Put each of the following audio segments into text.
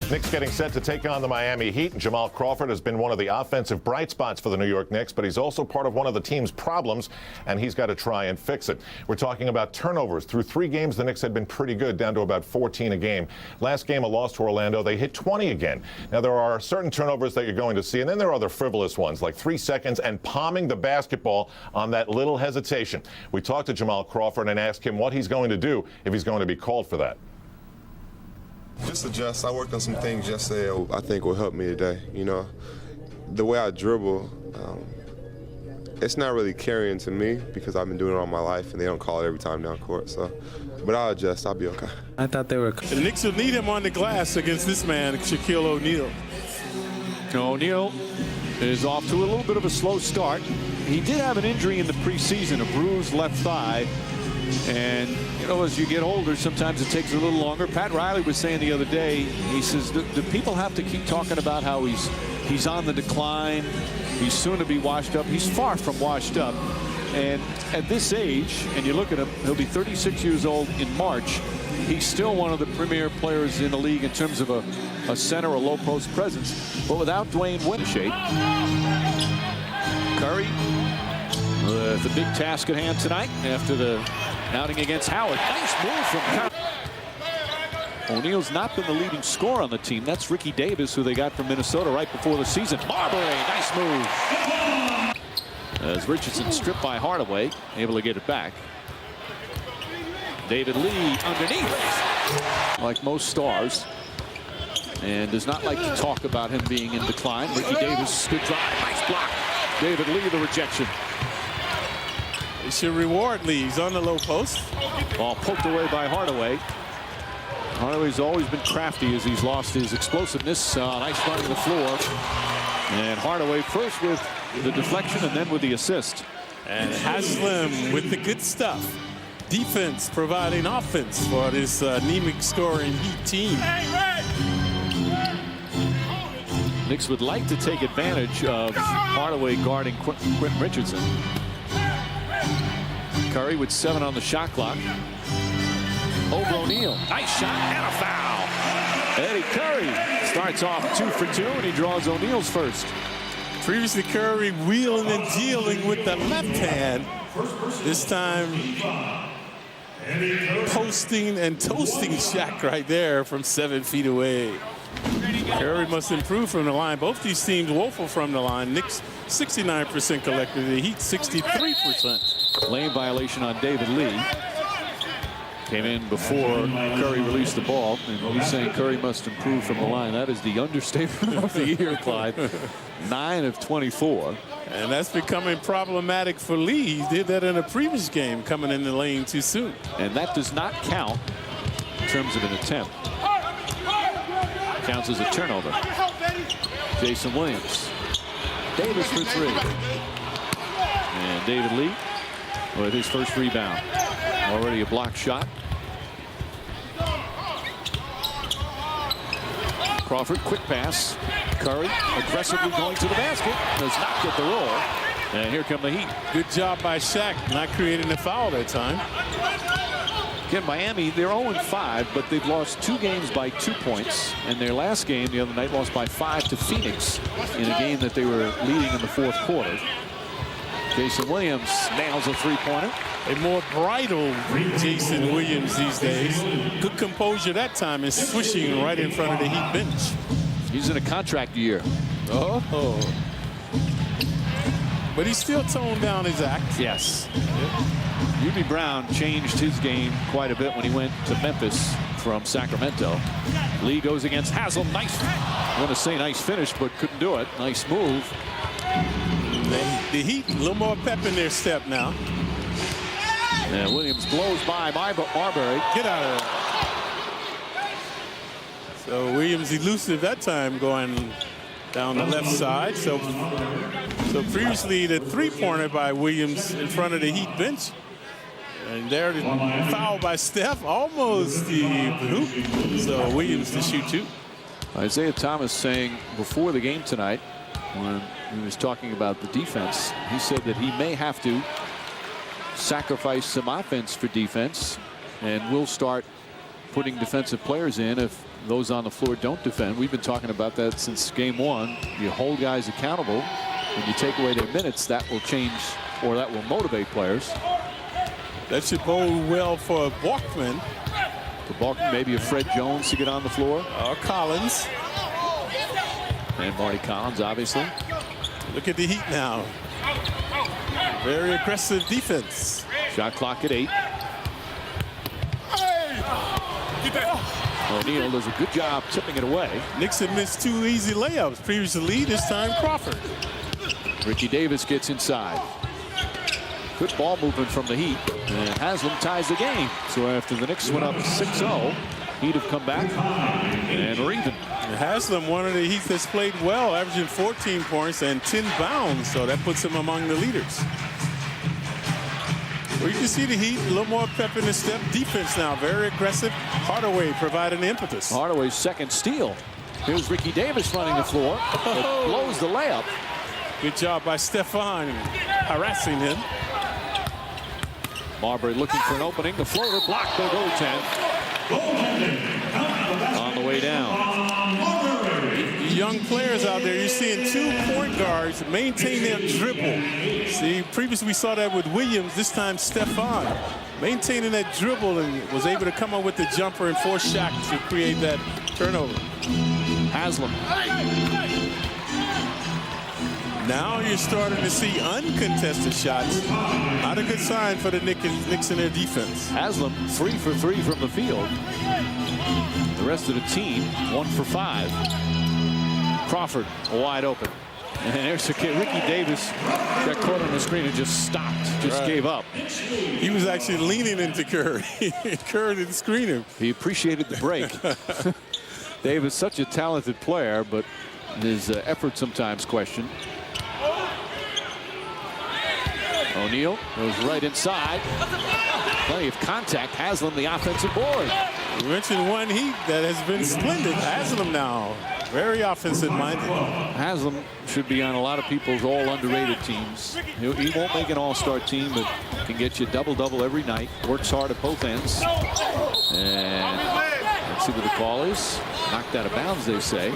Knicks getting set to take on the Miami Heat. Jamal Crawford has been one of the offensive bright spots for the New York Knicks, but he's also part of one of the team's problems, and he's got to try and fix it. We're talking about turnovers. Through 3 games, the Knicks had been pretty good, down to about 14 a game. Last game, a loss to Orlando, they hit 20 again. Now, there are certain turnovers that you're going to see, and then there are other frivolous ones, like 3 seconds and palming the basketball on that little hesitation. We talked to Jamal Crawford and asked him what he's going to do if he's going to be called for that. Just adjust. I worked on some things yesterday I think will help me today. You know, the way I dribble, it's not really carrying to me because I've been doing it all my life and they don't call it every time down court. So, but I'll adjust. I'll be okay. I thought they were. The Knicks will need him on the glass against this man, Shaquille O'Neal. O'Neal is off to a little bit of a slow start. He did have an injury in the preseason, a bruised left thigh. And, you know, as you get older, sometimes it takes a little longer. Pat Riley was saying the other day, he says, do people have to keep talking about how he's on the decline, he's soon to be washed up? He's far from washed up. And at this age, and you look at him, he'll be 36 years old in March. He's still one of the premier players in the league in terms of a center, a low-post presence. But without Dwayne Wade shape, Curry with the big task at hand tonight after the outing against Howard. Nice move from Curry. O'Neal's not been the leading scorer on the team. That's Ricky Davis, who they got from Minnesota right before the season. Marbury, nice move. As Richardson stripped by Hardaway, able to get it back. David Lee underneath, like most stars, and does not like to talk about him being in decline. Ricky Davis, good drive, nice block. David Lee, the rejection. They should reward Lee. He's on the low post. Ball poked away by Hardaway. Hardaway's always been crafty as he's lost his explosiveness. Nice running the floor. And Hardaway first with the deflection and then with the assist. And Haslam with the good stuff. Defense providing offense for this anemic scoring Heat team. Knicks would like to take advantage of Hardaway guarding Quentin Richardson. Curry with 7 on the shot clock. Over O'Neal. Nice shot and a foul. Eddie Curry starts off 2 for 2, and he draws O'Neal's first. Previously, Curry wheeling and dealing with the left hand. This time, posting and toasting Shaq right there from 7 feet away. Curry must improve from the line. Both these teams woeful from the line. Knicks 69% collectively. Heat 63%. Lane violation on David Lee. Came in before Curry released the ball. And he's saying Curry must improve from the line. That is the understatement of the year, Clyde. 9 of 24. And that's becoming problematic for Lee. He did that in a previous game, coming in the lane too soon. And that does not count in terms of an attempt. Counts as a turnover. Jason Williams. Davis for 3. And David Lee with his first rebound. Already a block shot. Crawford, quick pass. Curry aggressively going to the basket. Does not get the roll. And here come the Heat. Good job by Shaq, not creating a foul that time. Again, Miami, they're 0-5, but they've lost 2 games by 2 points. And their last game the other night lost by 5 to Phoenix in a game that they were leading in the 4th quarter. Jason Williams nails a 3-pointer. A more bridled Jason Williams these days. Good composure that time and swishing right in front of the Heat bench. He's in a contract year. Oh. But he still toned down his act. Yes. Udi Brown changed his game quite a bit when he went to Memphis from Sacramento. Lee goes against Haslam. Nice. I want to say nice finish, but couldn't do it. Nice move. The Heat, a little more pep in their step now. And Williams blows by Marbury. Get out of there. So Williams elusive that time going down the left side. So previously the 3-pointer by Williams in front of the Heat bench. And there the foul by Steph, almost the hoop. So Williams to shoot 2. Isaiah Thomas saying before the game tonight, when he was talking about the defense, he said that he may have to sacrifice some offense for defense and will start putting defensive players in if those on the floor don't defend. We've been talking about that since game one. You hold guys accountable. When you take away their minutes, that will change, or that will motivate players. That should bode well for Balkman. For Balkman, maybe a Fred Jones to get on the floor. Or Collins. And Marty Collins, obviously. Look at the Heat now. Very aggressive defense. Shot clock at 8. O'Neal does a good job tipping it away. Knicks had missed 2 easy layups previously. This time Crawford. Ricky Davis gets inside. Good ball movement from the Heat. And Haslam ties the game. So after the Knicks went up 6-0, Heat have come back and are even. Haslam, one of the Heat that's played well, averaging 14 points and 10 bounds. So that puts him among the leaders. Well, you can see the Heat, a little more pep in the step. Defense now, very aggressive. Hardaway providing the impetus. Hardaway's second steal. Here's Ricky Davis running the floor. But blows the layup. Good job by Stefan harassing him. Marbury looking for an opening. The floater blocked by goaltend. On the way down. Young players out there, you're seeing 2 point guards maintain their dribble. See, previously we saw that with Williams. This time Stefan maintaining that dribble and was able to come up with the jumper and force Shaq to create that turnover. Haslam. Now you're starting to see uncontested shots. Not a good sign for the Knicks in their defense. Haslam 3 for 3 from the field. The rest of the team 1 for 5. Crawford wide open. And there's a kid, Ricky Davis, got caught on the screen and just stopped, just gave up. He was actually leaning into Curry. Curry didn't screen him. He appreciated the break. Davis, such a talented player, but his effort sometimes questioned. O'Neal goes right inside. Plenty of contact. Haslam, the offensive board. We mentioned one Heat that has been splendid. Haslam now, very offensive minded. Haslam should be on a lot of people's all underrated teams. He won't make an all-star team, but can get you double-double every night. Works hard at both ends. And let's see what the call is. Knocked out of bounds, they say.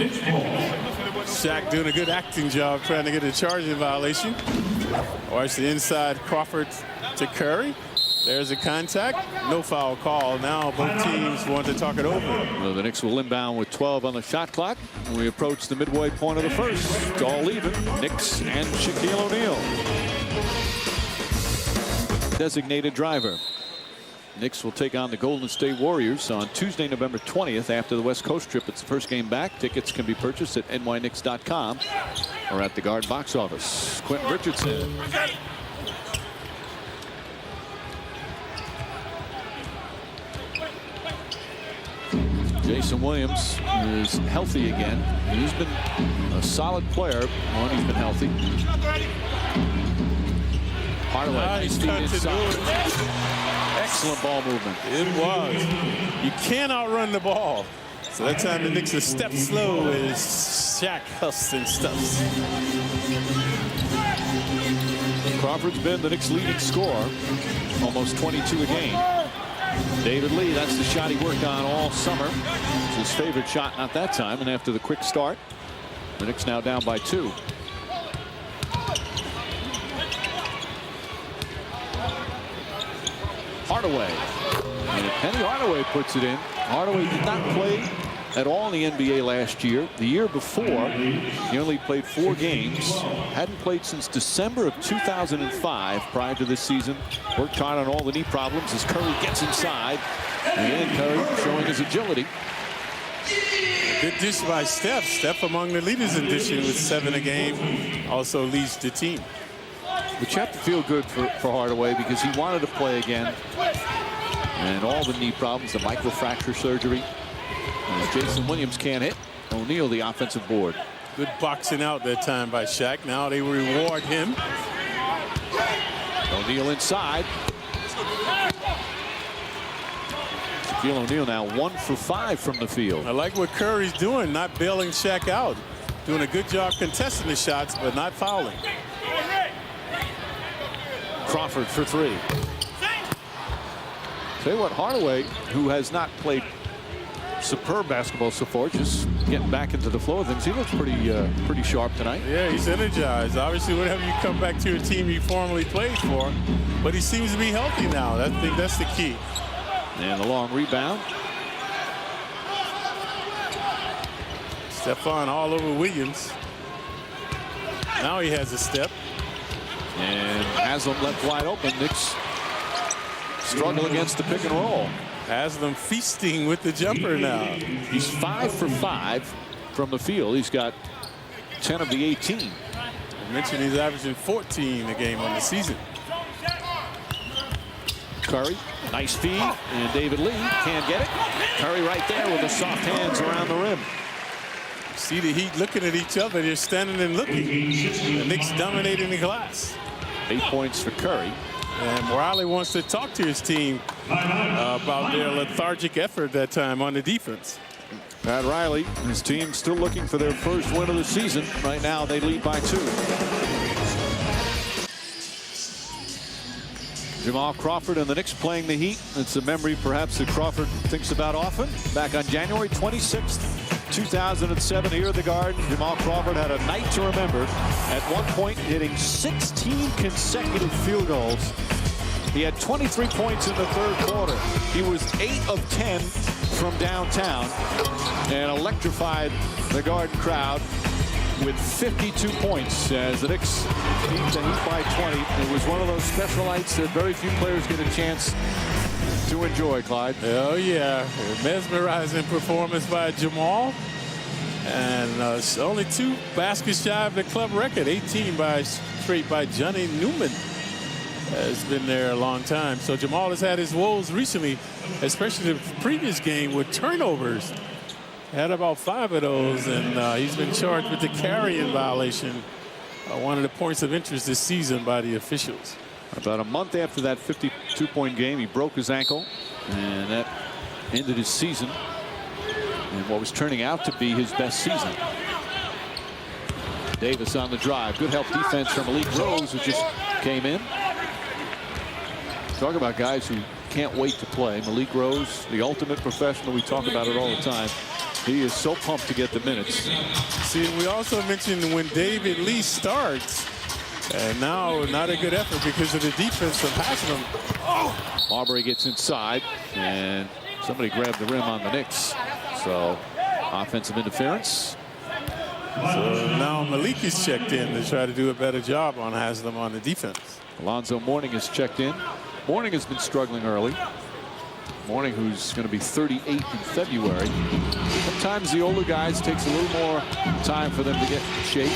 Shaq doing a good acting job trying to get a charging violation. Watch the inside Crawford to Curry. There's a contact. No foul call. Now both teams want to talk it over. Well, the Knicks will inbound with 12 on the shot clock. We approach the midway point of the first. It's all even. Knicks and Shaquille O'Neal. Designated driver. Knicks will take on the Golden State Warriors on Tuesday, November 20th after the West Coast trip. It's the first game back. Tickets can be purchased at nyknicks.com or at the Guard box office. Quentin Richardson. Jason Williams is healthy again. He's been a solid player when he's been healthy. Hardaway, nice feet inside. Excellent ball movement. It was. You can't outrun the ball. So that time the Knicks are step slow as Shaq huffs and stuffs. Crawford's been the Knicks' leading scorer, almost 22 a game. David Lee, that's the shot he worked on all summer. It's his favorite shot, not that time. And after the quick start, the Knicks now down by 2. Hardaway. And Penny Hardaway puts it in. Hardaway did not play at all in the NBA last year. The year before, he only played 4 games. Hadn't played since December of 2005 prior to this season. Worked hard on all the knee problems as Curry gets inside. And Curry showing his agility. Good dish by Steph. Steph among the leaders in dishing with 7 a game. Also leads the team. But you have to feel good for Hardaway because he wanted to play again. And all the knee problems, the microfracture surgery. And Jason Williams can't hit. O'Neal, the offensive board. Good boxing out that time by Shaq. Now they reward him. O'Neal inside. Shaquille O'Neal now 1 for 5 from the field. I like what Curry's doing, not bailing Shaq out. Doing a good job contesting the shots, but not fouling. Crawford for 3. Tell you what, Hardaway, who has not played superb basketball so far, just getting back into the flow of things. He looks pretty sharp tonight. Yeah, he's energized. Obviously, whenever you come back to your team you formerly played for, but he seems to be healthy now. I think that's the key. And the long rebound. Stephon all over Williams. Now he has a step. And Haslam left wide open. Knicks struggle against the pick and roll. Haslam feasting with the jumper now. He's 5 for 5 from the field. He's got 10 of the 18. I mentioned he's averaging 14 a game on the season. Curry, nice feed, and David Lee can't get it. Curry right there with the soft hands around the rim. See the Heat looking at each other. They're standing and looking. The Knicks dominating the glass. 8 points for Curry. And Riley wants to talk to his team about their lethargic effort that time on the defense. Pat Riley, his team still looking for their first win of the season. Right now they lead by 2. Jamal Crawford and the Knicks playing the Heat. It's a memory perhaps that Crawford thinks about often. Back on January 26th, 2007 here at the Garden, Jamal Crawford had a night to remember. At one point hitting 16 consecutive field goals. He had 23 points in the third quarter. He was 8 of 10 from downtown and electrified the Garden crowd with 52 points as the Knicks beat the Heat by 20. It was one of those special nights that very few players get a chance to enjoy, Clyde. Oh, yeah. A mesmerizing performance by Jamal. And only 2 baskets shy of the club record. 18 straight by Johnny Newman. Has been there a long time. So Jamal has had his woes recently, especially the previous game with turnovers. Had about 5 of those, and he's been charged with the carrying violation. One of the points of interest this season by the officials. About a month after that 52-point game, he broke his ankle, and that ended his season in what was turning out to be his best season. Davis on the drive. Good help defense from Malik Rose, who just came in. Talk about guys who can't wait to play. Malik Rose, the ultimate professional. We talk about it all the time. He is so pumped to get the minutes. See, we also mentioned when David Lee starts, and now not a good effort because of the defense of Haslam. Oh! Marbury gets inside, and somebody grabbed the rim on the Knicks. So, offensive interference. So now Malik is checked in to try to do a better job on Haslam on the defense. Alonzo Mourning is checked in. Mourning has been struggling early. Mourning, who's going to be 38 in February. Sometimes the older guys takes a little more time for them to get in shape.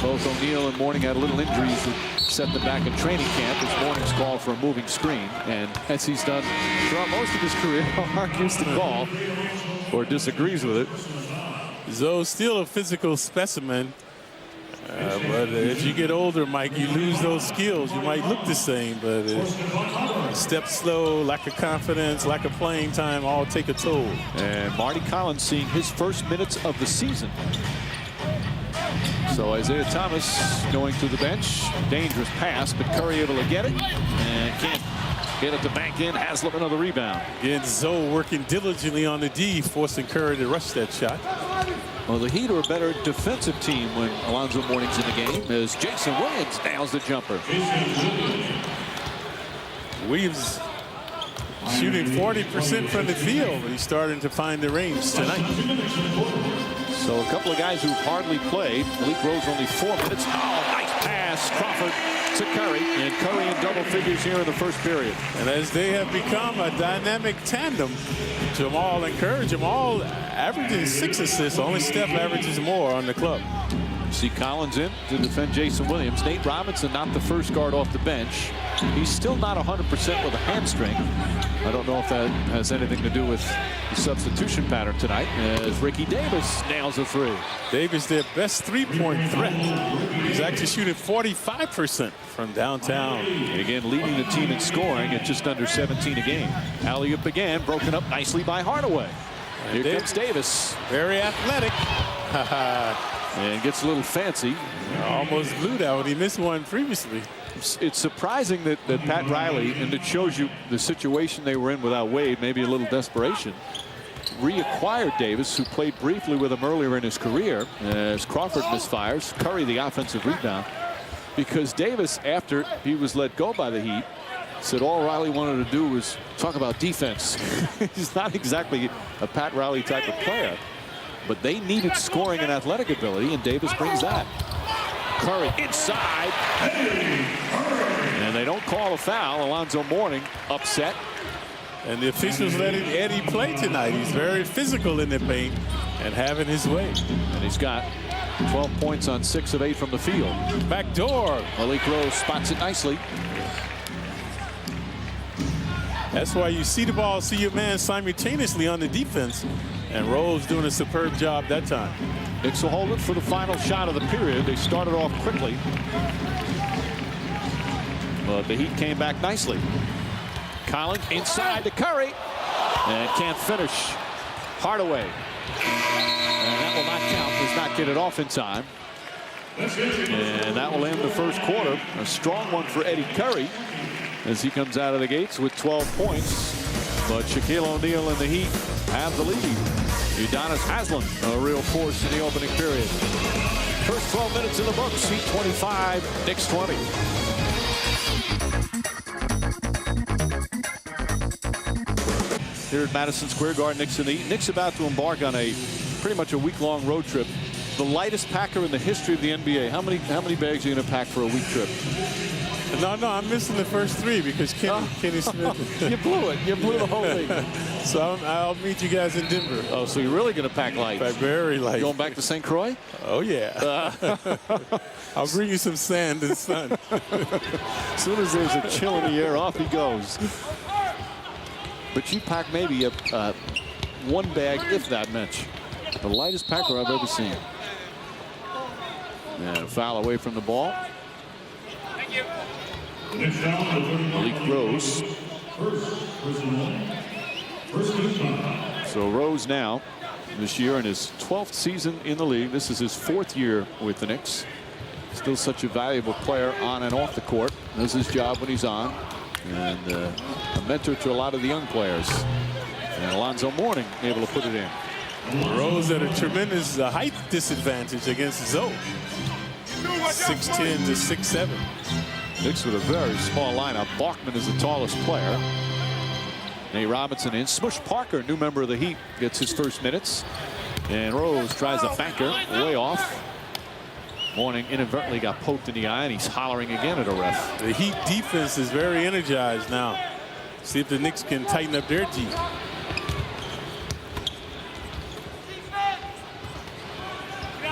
Both O'Neal and Mourning had a little injuries that set them back in training camp as Mourning's called for a moving screen. And as he's done throughout most of his career, argues the call or disagrees with it. Zoe's still a physical specimen. But as you get older, Mike, you lose those skills. You might look the same, but step slow, lack of confidence, lack of playing time, all take a toll. And Marty Collins seeing his first minutes of the season. So Isaiah Thomas going to the bench. Dangerous pass, but Curry able to get it. And can't get it to bank in. Haslam another rebound. Again, Zoe working diligently on the D, forcing Curry to rush that shot. Well, the Heat are a better defensive team when Alonzo Mourning's in the game as Jason Williams nails the jumper. Williams shooting 40% from the field. He's starting to find the range tonight. So a couple of guys who hardly played. Malik Rose only 4 minutes. Oh, nice pass. Crawford to Curry. And Curry in double figures here in the first period. And as they have become a dynamic tandem, Jamal and Curry. Jamal averaging 6 assists. Only Steph averages more on the club. See Collins in to defend Jason Williams. Nate Robinson not the first guard off the bench. He's still not 100% with a hamstring. I don't know if that has anything to do with the substitution pattern tonight as Ricky Davis nails a 3. Davis, their best three-point threat. He's actually shooting 45% from downtown. And again, leading the team in scoring at just under 17 a game. Alley-oop again, broken up nicely by Hardaway. Here comes Davis. Very athletic. And gets a little fancy. Almost blew that when he missed one previously. It's surprising that Pat Riley, and it shows you the situation they were in without Wade, maybe a little desperation, reacquired Davis, who played briefly with him earlier in his career, as Crawford misfires. Curry the offensive rebound, because Davis, after he was let go by the Heat, said all Riley wanted to do was talk about defense. He's not exactly a Pat Riley type of player, but they needed scoring and athletic ability, and Davis brings that. Curry inside, and they don't call a foul. Alonzo Mourning upset. And the officials letting Eddie play tonight. He's very physical in the paint and having his way. And he's got 12 points on 6 of 8 from the field. Back door. Malik Rose spots it nicely. That's why you see the ball, see your man simultaneously on the defense. And Rose doing a superb job that time. Knicks will hold it for the final shot of the period. They started off quickly, but the Heat came back nicely. Collins inside to Curry, and can't finish. Hardaway, and that will not count. Does not get it off in time, and that will end the first quarter. A strong one for Eddie Curry as he comes out of the gates with 12 points. But Shaquille O'Neal and the Heat have the lead. Udonis Haslem, a real force in the opening period. First 12 minutes in the books. Heat 25, Knicks 20. Here at Madison Square Garden, Knicks and the Heat. Knicks about to embark on a pretty much a week-long road trip. The lightest packer in the history of the NBA. How many bags are you going to pack for a week trip? No, I'm missing the first 3 because Kenny Smith. You blew it. You blew the whole thing. So I'll meet you guys in Denver. Oh, so you're really going to pack light? Pack very light. Going back to St. Croix? Oh, yeah. I'll bring you some sand and sun. As soon as there's a chill in the air, off he goes. But you pack maybe one bag, if that much. The lightest packer I've ever seen. And a foul away from the ball. Malik Rose. So Rose now, this year in his 12th season in the league. This is his 4th year with the Knicks. Still such a valuable player on and off the court. Does his job when he's on. And a mentor to a lot of the young players. And Alonzo Mourning able to put it in. Rose at a tremendous height disadvantage against Zoe. 6'10" to 6'7". Knicks with a very small lineup. Balkman is the tallest player. Nate Robinson in. Smush Parker, new member of the Heat, gets his first minutes. And Rose tries a banker, way off. Mourning inadvertently got poked in the eye, and he's hollering again at a ref. The Heat defense is very energized now. See if the Knicks can tighten up their D.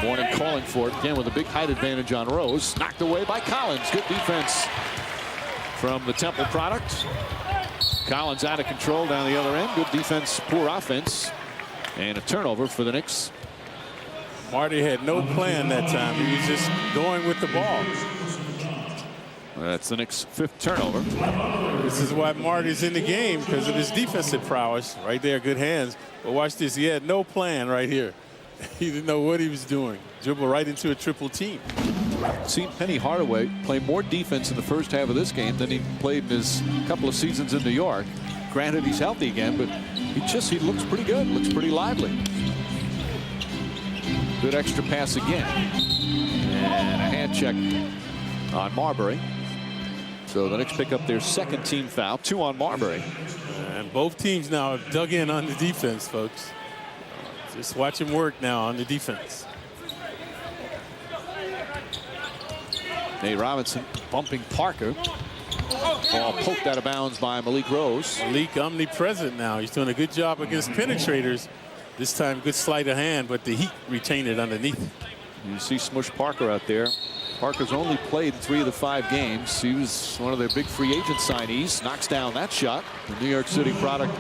Mourning calling for it again with a big height advantage on Rose. Knocked away by Collins. Good defense from the Temple product. Collins out of control down the other end. Good defense, poor offense. And a turnover for the Knicks. Marty had no plan that time. He was just going with the ball. That's the Knicks' 5th turnover. This is why Marty's in the game, because of his defensive prowess. Right there, good hands. But watch this. He had no plan right here. He didn't know what he was doing. Dribble right into a triple team. Seen Penny Hardaway play more defense in the first half of this game than he played in his couple of seasons in New York. Granted, he's healthy again, but he looks pretty good. Looks pretty lively. Good extra pass again. And a hand check on Marbury. So the Knicks pick up their 2nd team foul. 2 on Marbury. And both teams now have dug in on the defense, folks. Just watch him work now on the defense. Nate Robinson bumping Parker. Ball poked out of bounds by Malik Rose. Malik omnipresent now. He's doing a good job against penetrators. This time, good sleight of hand, but the Heat retain it underneath. You see Smush Parker out there. Parker's only played in 3 of the 5 games. He was one of their big free agent signees. Knocks down that shot. The New York City product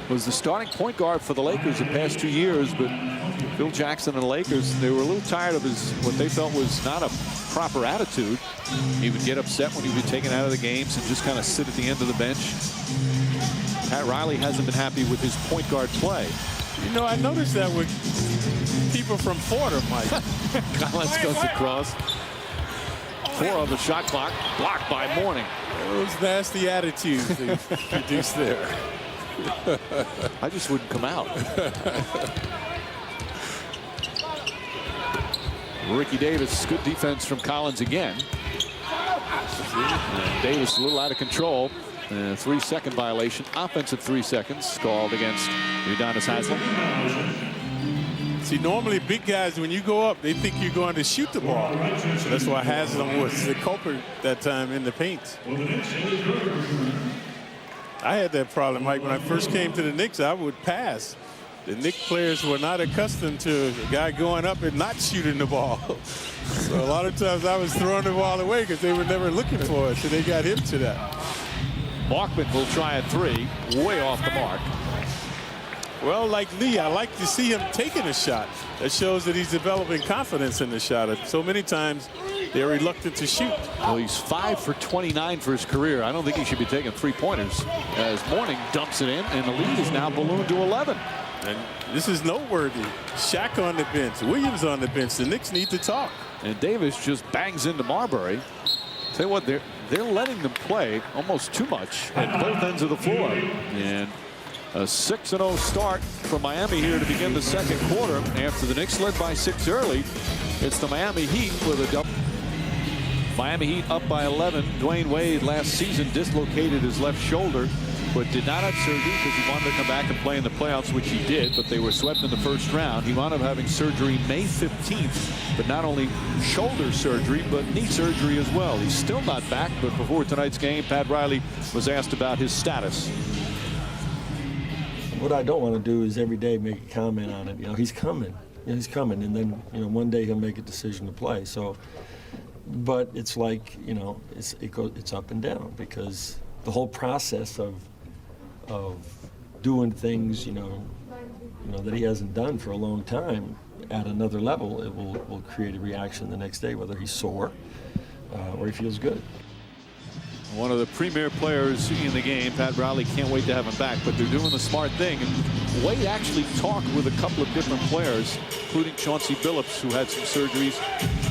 was the starting point guard for the Lakers the past 2 years, but Phil Jackson and the Lakers, they were a little tired of his, what they felt was not a proper attitude. He would get upset when he would be taken out of the games and just kind of sit at the end of the bench. Pat Riley hasn't been happy with his point guard play. You know, I noticed that with people from Florida, Mike. Collins goes across. 4 on the shot clock, blocked by Mourning. Those nasty attitudes they produced there. I just wouldn't come out. Ricky Davis, good defense from Collins again. And Davis a little out of control. 3-second violation, offensive 3 seconds called against Udonis Haslem. See, normally big guys, when you go up, they think you're going to shoot the ball. So that's why Haslem was the culprit that time in the paint. I had that problem, Mike. When I first came to the Knicks, I would pass. The Knicks players were not accustomed to a guy going up and not shooting the ball. So a lot of times I was throwing the ball away because they were never looking for it. So they got him to that. Markman will try a 3, way off the mark. Well, like Lee, I like to see him taking a shot. That shows that he's developing confidence in the shot. So many times they're reluctant to shoot. Well, he's 5 for 29 for his career. I don't think he should be taking 3-pointers. As Mourning dumps it in, and the lead is now ballooned to 11. And this is noteworthy. Shaq on the bench, Williams on the bench. The Knicks need to talk. And Davis just bangs into Marbury. Tell you what, they're letting them play almost too much at both ends of the floor. And a 6-0 start for Miami here to begin the second quarter. After the Knicks led by 6 early, it's the Miami Heat with a double. Miami Heat up by 11. Dwayne Wade last season dislocated his left shoulder, but did not have surgery because he wanted to come back and play in the playoffs, which he did, but they were swept in the first round. He wound up having surgery May 15th, but not only shoulder surgery, but knee surgery as well. He's still not back, but before tonight's game, Pat Riley was asked about his status. What I don't want to do is every day make a comment on it. You know, he's coming. You know, he's coming, and then, you know, one day he'll make a decision to play. So, but it's like, you know, it's up and down, because the whole process of doing things, you know that he hasn't done for a long time at another level, it will create a reaction the next day, whether he's sore or he feels good. One of the premier players in the game, Pat Riley, can't wait to have him back, but they're doing the smart thing. And Wade actually talked with a couple of different players, including Chauncey Billups, who had some surgeries,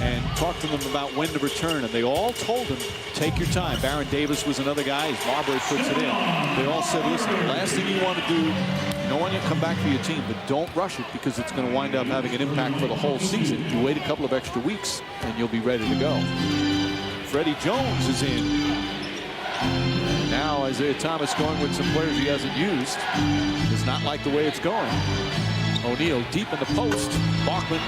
and talked to them about when to return. And they all told him, take your time. Baron Davis was another guy, as Marbury puts it in. They all said, listen, the last thing you want to do, you don't want you to come back for your team, but don't rush it, because it's going to wind up having an impact for the whole season. You wait a couple of extra weeks, and you'll be ready to go. Freddie Jones is in. Now Isaiah Thomas going with some players he hasn't used. Does not like the way it's going. O'Neal deep in the post. Bachman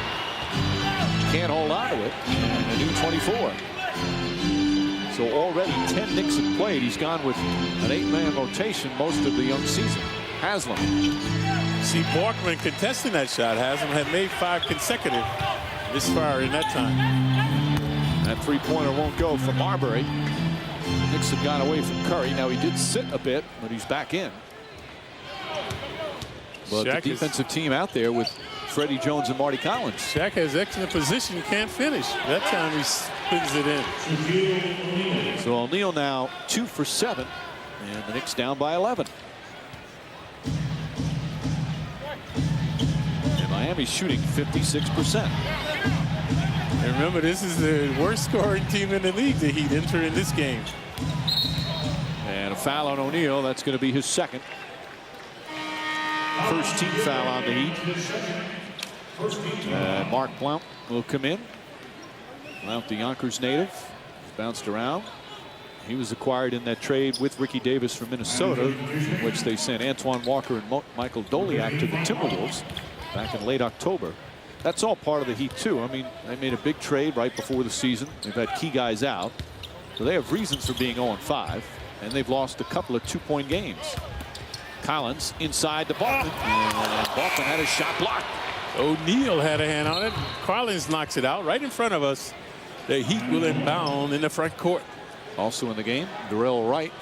can't hold on to it. And a new 24. So already 10 Knicks have played. He's gone with an 8-man rotation most of the young season. Haslem. See, Bachman contesting that shot. Haslem had made 5 consecutive this far in that time. That 3-pointer won't go for Marbury. The Knicks have gone away from Curry. Now, he did sit a bit, but he's back in. But Shaq, the defensive team out there with Freddie Jones and Marty Collins. Shaq has excellent position, can't finish. That time he spins it in. So O'Neal now 2 for 7, and the Knicks down by 11. And Miami's shooting 56%. And remember, this is the worst scoring team in the league, the Heat, entering this game. And a foul on O'Neal. That's going to be his second. First team foul on the Heat. And Mark Blount will come in. Blount, the Yonkers native, bounced around. He was acquired in that trade with Ricky Davis from Minnesota, in which they sent Antoine Walker and Michael Doliak to the Timberwolves back in late October. That's all part of the Heat, too. I mean, they made a big trade right before the season. They've had key guys out. So they have reasons for being 0-5. And they've lost a couple of 2-point games. Collins inside to Bachman. And Bachman had his shot blocked. O'Neal had a hand on it. Collins knocks it out right in front of us. The Heat will inbound in the front court. Also in the game, Darrell Wright.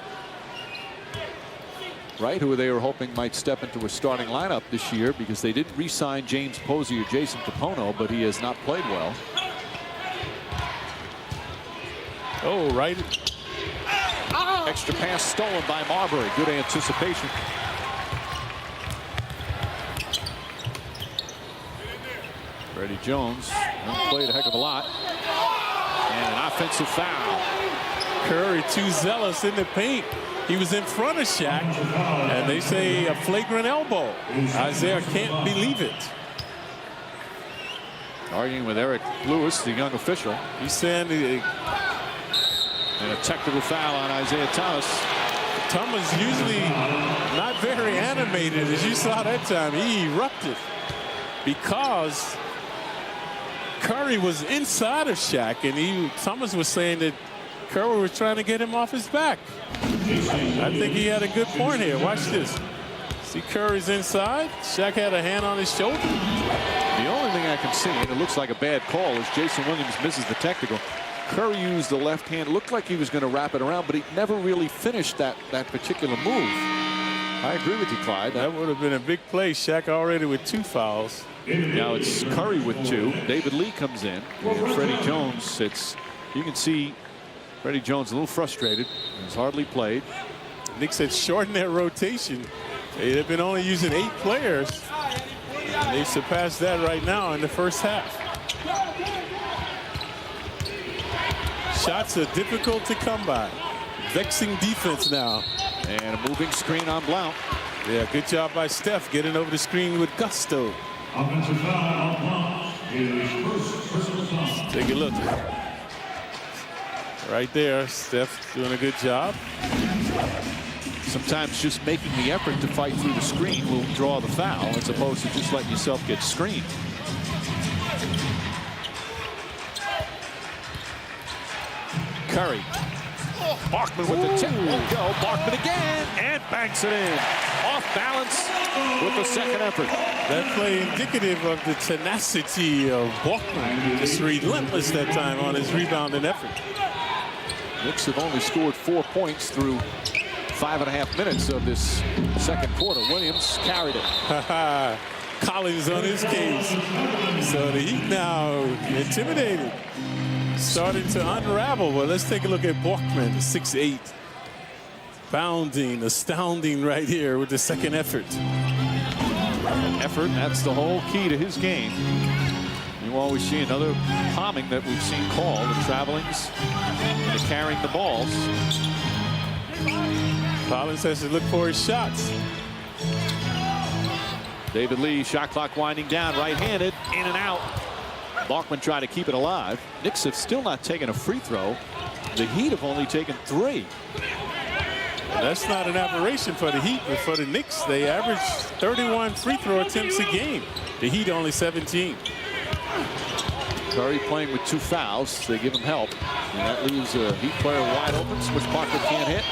Wright, who they were hoping might step into a starting lineup this year, because they did re-sign James Posey or Jason Capono, but he has not played well. Oh, right. Extra pass stolen by Marbury. Good anticipation. Freddie Jones played a heck of a lot. And an offensive foul. Curry too zealous in the paint. He was in front of Shaq, and they say a flagrant elbow. Isaiah can't believe it. Arguing with Eric Lewis, the young official. He's saying And a technical foul on Isaiah Thomas. Thomas usually not very animated, as you saw that time. He erupted because Curry was inside of Shaq, and Thomas was saying that Curry was trying to get him off his back. I think he had a good point here. Watch this. See, Curry's inside. Shaq had a hand on his shoulder. The only thing I can see, and it looks like a bad call, is Jason Williams misses the technical. Curry used the left hand. Looked like he was going to wrap it around, but he never really finished that particular move. I agree with you, Clyde. That would have been a big play. Shaq already with 2 fouls. Now it's Curry with 2. David Lee comes in. And Freddie Jones, you can see Freddie Jones a little frustrated. He's hardly played. Knicks had shortened their rotation. They've been only using 8 players. And they surpassed that right now in the first half. Shots are difficult to come by. Vexing defense now. And a moving screen on Blount. Yeah, good job by Steph getting over the screen with gusto. Take a look. Right there, Steph doing a good job. Sometimes just making the effort to fight through the screen will draw the foul, as opposed to just letting yourself get screened. Curry. Bachman with the tip. Won't go. Bachman again. And banks it in. Off balance with the second effort. That play indicative of the tenacity of Bachman. Just relentless that time on his rebounding effort. Knicks have only scored 4 points through 5.5 minutes of this second quarter. Williams carried it. Collins on his case. So the Heat now intimidated. Starting to unravel. Well, let's take a look at Bachman, 6'8". Bounding, astounding right here with the second effort. Effort, that's the whole key to his game. You always see another palming that we've seen called, the travelings and the carrying the balls. Collins has to look for his shots. David Lee, shot clock winding down, right-handed, in and out. Bachman trying to keep it alive. Knicks have still not taken a free throw. The Heat have only taken 3. That's not an aberration for the Heat, but for the Knicks, they average 31 free throw attempts a game. The Heat only 17. Curry playing with 2 fouls. They give him help. And that leaves a Heat player wide open, which Parker can't hit.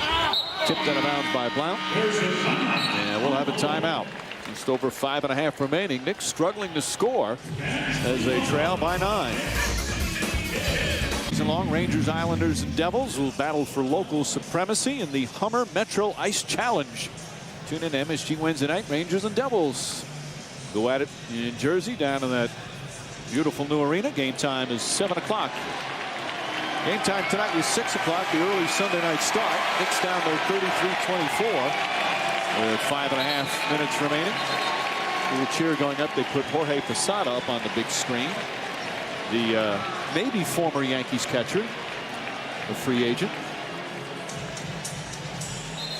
Tipped out of bounds by Blount. And we'll have a timeout. Just over 5.5 remaining. Knicks struggling to score as they trail by 9. Season long, Rangers, Islanders, and Devils will battle for local supremacy in the Hummer Metro Ice Challenge. Tune in to MSG Wednesday night. Rangers and Devils go at it in Jersey, down in that beautiful new arena. Game time is 7 o'clock. Game time tonight was 6 o'clock, the early Sunday night start. Knicks down to 33-24 with 5.5 minutes remaining. The cheer going up. They put Jorge Posada up on the big screen. The maybe former Yankees catcher, a free agent.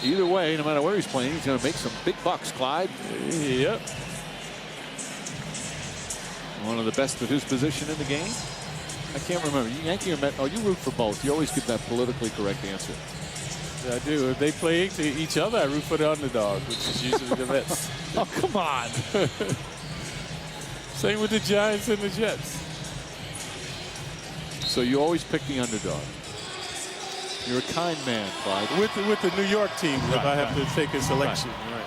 Either way, no matter where he's playing, he's going to make some big bucks, Clyde. Yep. One of the best of his position in the game. I can't remember. You Yankee or Met? Oh, you root for both. You always give that politically correct answer. I do. If they play each other, I root for the underdog, which is usually the Mets. Oh, come on. Same with the Giants and the Jets. So you always pick the underdog. You're a kind man, Clyde. With the New York team, if I have to take a selection. Right.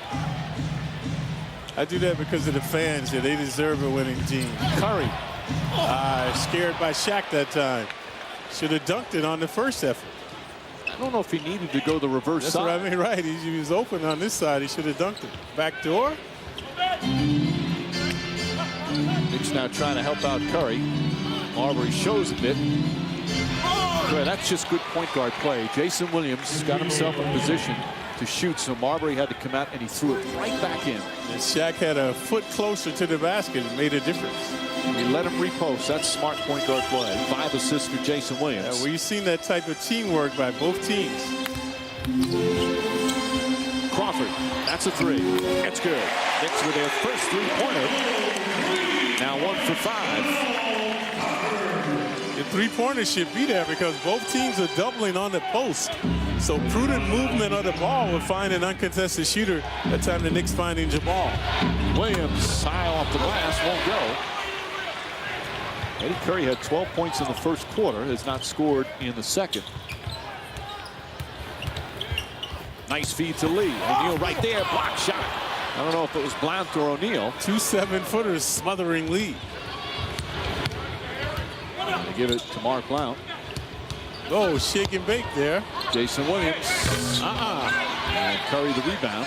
I do that because of the fans. Yeah, they deserve a winning team. Curry. Scared by Shaq that time. Should have dunked it on the first effort. I don't know if he needed to go the reverse That's side. what I mean, right. He was open on this side. He should have dunked it. Back door. Knicks now trying to help out Curry. Marbury shows a bit. Well, that's just good point guard play. Jason Williams got himself in position to shoot, so Marbury had to come out and he threw it right back in. And Shaq had a foot closer to the basket and made a difference. He let him repost. That's smart point guard play. 5 assists for Jason Williams. We've seen that type of teamwork by both teams. Crawford. That's a three. It's good. Knicks with their first three-pointer. Now 1 for 5. The three-pointers should be there because both teams are doubling on the post. So prudent movement of the ball will find an uncontested shooter. That time the Knicks finding Jamal. Williams high off the glass, won't go. Eddie Curry had 12 points in the first quarter, has not scored in the second. Nice feed to Lee. O'Neal right there, block shot. I don't know if it was Blount or O'Neal. 2 7-footers smothering Lee. They give it to Mark Blount. Oh, shake and bake there. Jason Williams. And Curry the rebound.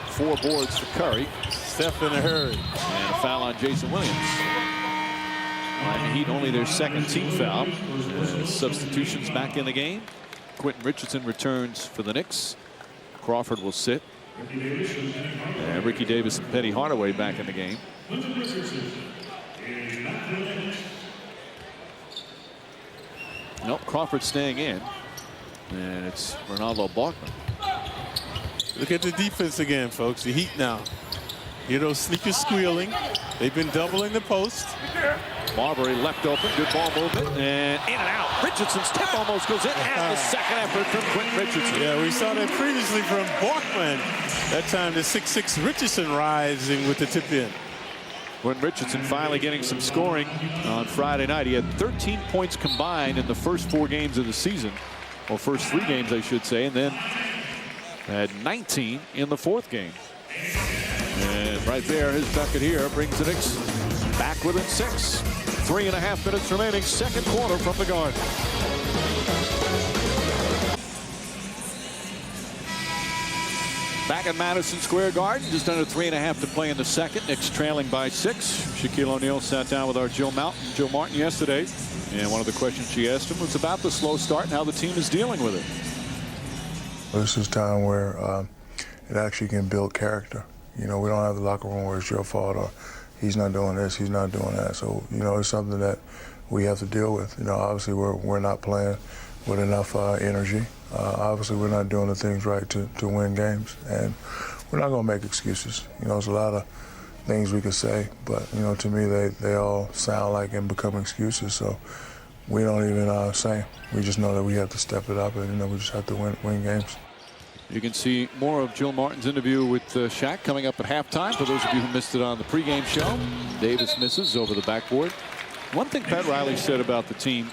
4 boards for Curry. Steph in a hurry. And a foul on Jason Williams. Miami Heat only their second team foul. Substitutions back in the game. Quentin Richardson returns for the Knicks. Crawford will sit. And Ricky Davis and Petty Hardaway back in the game. Nope, Crawford staying in. And it's Ronaldo Balkman. Look at the defense again, folks. The Heat now. Hear those sneakers squealing. They've been doubling the post. Marbury left open, good ball movement, and in and out. Richardson's tip almost goes in, and the second effort from Quentin Richardson. Yeah, we saw that previously from Balkman. That time the 6'6" Richardson rising with the tip in. Quentin Richardson finally getting some scoring on Friday night. He had 13 points combined in the first 4 games of the season, or first 3 games, I should say, and then had 19 in the 4th game. And right there, his bucket here brings the Knicks back within 6. 3.5 minutes remaining, second quarter from the Garden. Back at Madison Square Garden, just under 3.5 to play in the second. Knicks trailing by 6. Shaquille O'Neal sat down with our Joe Martin yesterday, and one of the questions she asked him was about the slow start and how the team is dealing with it. This is time where it actually can build character. You know, we don't have the locker room where it's your fault or he's not doing this, he's not doing that. So, you know, it's something that we have to deal with. You know, obviously we're not playing with enough energy. Obviously we're not doing the things right to win games. And we're not going to make excuses. You know, there's a lot of things we could say, but, you know, to me they all sound like and become excuses. So we don't even say. We just know that we have to step it up and, you know, we just have to win games. You can see more of Jill Martin's interview with Shaq coming up at halftime. For those of you who missed it on the pregame show, Davis misses over the backboard. One thing Pat Riley said about the team,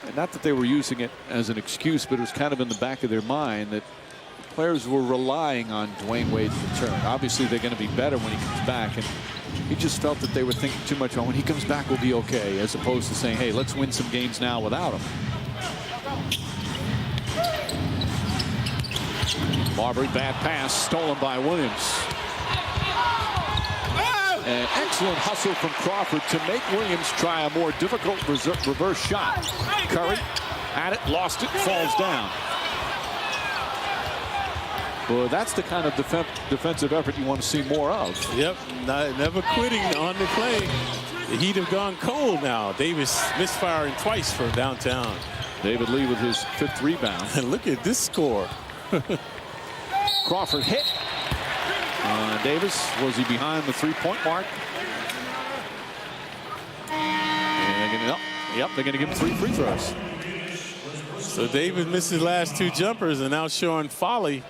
and not that they were using it as an excuse, but it was kind of in the back of their mind that players were relying on Dwayne Wade's return. Obviously, they're going to be better when he comes back, and he just felt that they were thinking too much on when he comes back we'll be okay, as opposed to saying, hey, let's win some games now without him. Marbury, bad pass, stolen by Williams. An excellent hustle from Crawford to make Williams try a more difficult reverse shot. Curry at it, lost it, falls down. Well, that's the kind of defensive effort you want to see more of. Yep, never quitting on the play. The Heat have gone cold now. Davis misfiring twice for downtown. David Lee with his 5th rebound. And look at this score. Crawford hit. Davis, was he behind the 3-point mark? And they're going to give him 3 free throws. So Davis missed his last 2 jumpers and now showing folly.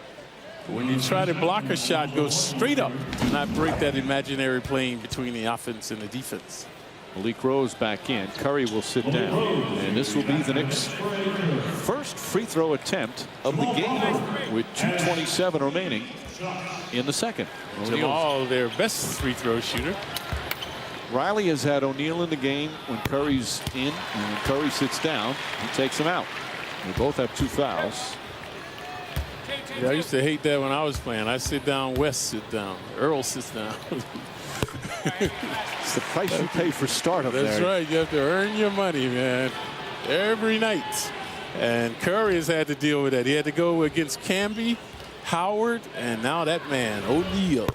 When you try to block a shot, go straight up, not break that imaginary plane between the offense and the defense. Malik Rose back in. Curry will sit down. And this will be the Knicks' first free throw attempt of the game with 2:27 remaining in the second. Jamal, their best free throw shooter. Riley has had O'Neal in the game when Curry's in, and when Curry sits down, he takes him out. They both have 2 fouls. Yeah, I used to hate that when I was playing. I sit down, West sit down, Earl sits down. It's the price you pay for stardom. That's right. You have to earn your money, man, every night. And Curry has had to deal with that. He had to go against Camby, Howard, and now that man, O'Neal.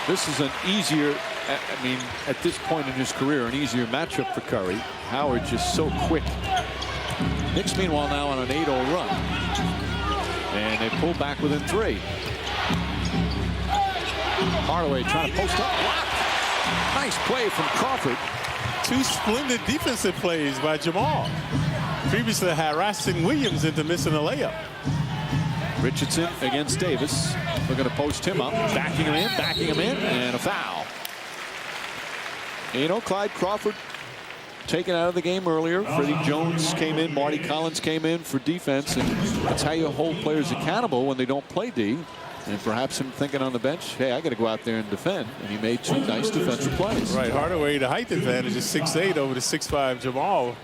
This is an easier, I mean, at this point in his career, an easier matchup for Curry. Howard just so quick. Knicks, meanwhile, now on an 8-0 run. And they pull back within 3. Hardaway trying to post up. Blocked. Nice play from Crawford. 2 splendid defensive plays by Jamal. Previously harassing Williams into missing a layup. Richardson against Davis. They're going to post him up. Backing him in, and a foul. You know, Clyde Crawford taken out of the game earlier. Freddie Jones came in. Marty Collins came in for defense. And that's how you hold players accountable when they don't play D. And perhaps him thinking on the bench, hey, I got to go out there and defend. And he made 2 nice defensive plays. Right, Hardaway, the height advantage is 6'8" over the 6'5" Jamal.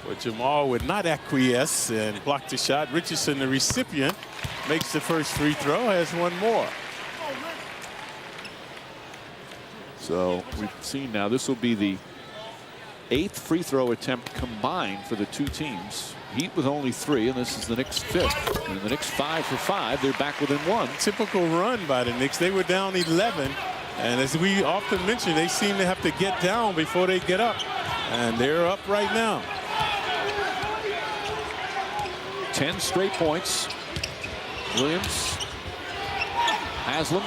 But Jamal would not acquiesce and block the shot. Richardson, the recipient, makes the first free throw, has 1 more. So we've seen now this will be the 8th free throw attempt combined for the 2 teams. Heat with only 3, and this is the Knicks' 5th. And the Knicks 5 for 5. They're back within 1. Typical run by the Knicks. They were down 11. And as we often mention, they seem to have to get down before they get up. And they're up right now. 10 straight points. Williams. Haslam.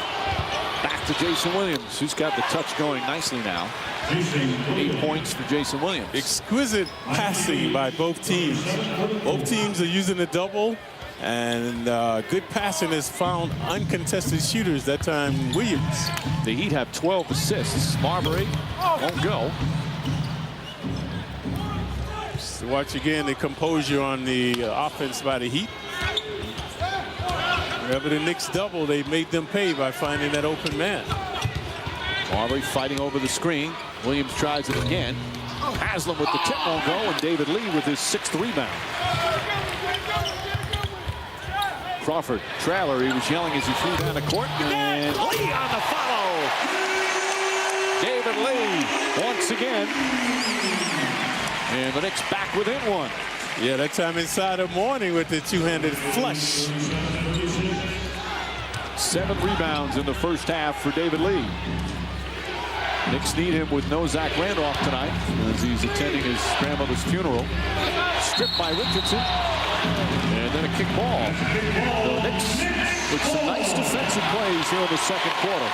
Back to Jason Williams, who's got the touch going nicely now. 8 points for Jason Williams. Exquisite passing by both teams. Both teams are using a double, and good passing has found uncontested shooters. That time, Williams. The Heat have 12 assists. Marbury won't go. So watch again the composure on the offense by the Heat. Wherever the Knicks double, they made them pay by finding that open man. Marbury fighting over the screen. Williams tries it again. Haslam with the tip won't go, and David Lee with his 6th rebound. Crawford, trailer, he was yelling as he flew down the court, and Lee on the follow. David Lee once again. And the Knicks back within 1. Yeah, that time inside of Mourning with the 2-handed flush. 7 rebounds in the first half for David Lee. Knicks need him with no Zach Randolph tonight as he's attending his grandmother's funeral. Stripped by Richardson. And then a kick ball. The Knicks with some nice defensive plays here in the second quarter.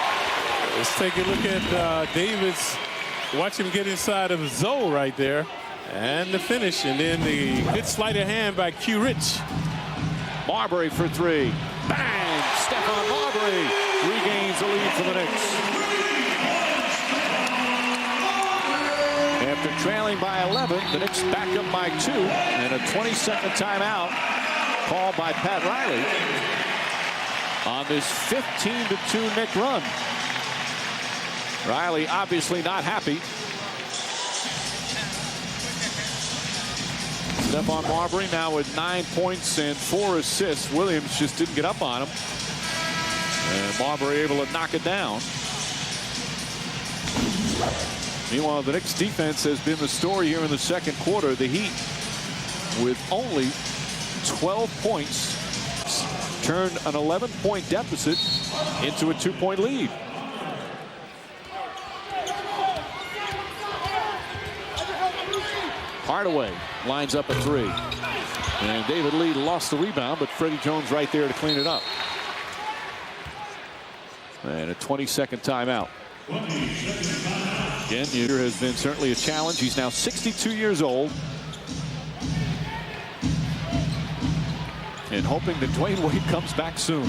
Let's take a look at Davis. Watch him get inside of Zoe right there. And the finish. And then the good sleight of hand by Q Rich. Marbury for 3. Bang! Stephon Marbury regains the lead for the Knicks. After trailing by 11, the Knicks back up by 2, and a 20-second timeout called by Pat Riley on this 15-2 Knick run. Riley obviously not happy. Stephon Marbury now with 9 points and 4 assists. Williams just didn't get up on him. And Marbury able to knock it down. Meanwhile, the Knicks defense has been the story here in the second quarter. The Heat, with only 12 points, turned an 11-point deficit into a 2-point lead. Hardaway lines up a 3. And David Lee lost the rebound, but Freddie Jones right there to clean it up. And a 20-second timeout. Again, Uter has been certainly a challenge. He's now 62 years old. And hoping that Dwayne Wade comes back soon.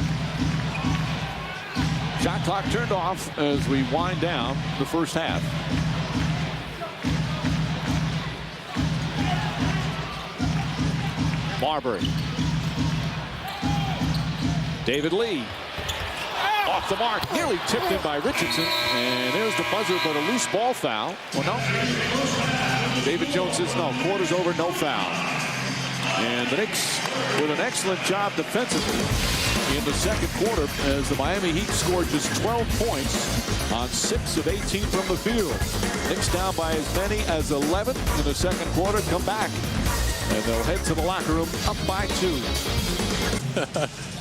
Shot clock turned off as we wind down the first half. Marbury. David Lee. Off the mark, nearly tipped in by Richardson. And there's the buzzer, but a loose ball foul. Well, no. David Jones says no. Quarter's over, no foul. And the Knicks with an excellent job defensively in the second quarter as the Miami Heat scored just 12 points on 6 of 18 from the field. Knicks down by as many as 11 in the second quarter. Come back, and they'll head to the locker room up by 2.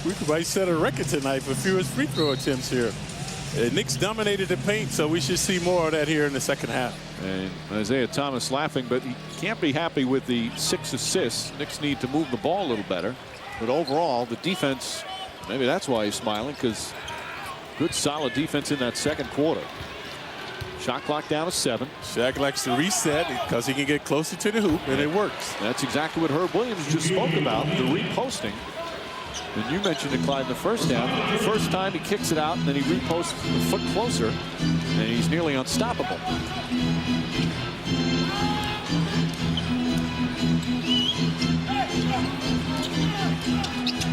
We might set a record tonight for fewest free throw attempts here. Knicks dominated the paint, so we should see more of that here in the second half. And Isaiah Thomas laughing, but he can't be happy with the 6 assists. Knicks need to move the ball a little better. But overall, the defense, maybe that's why he's smiling, because good solid defense in that second quarter. Shot clock down to 7. Shaq likes to reset because he can get closer to the hoop, and it works. That's exactly what Herb Williams just spoke about, the reposting. And you mentioned it, Clyde, in the first half. The first time he kicks it out, and then he reposts a foot closer, and he's nearly unstoppable.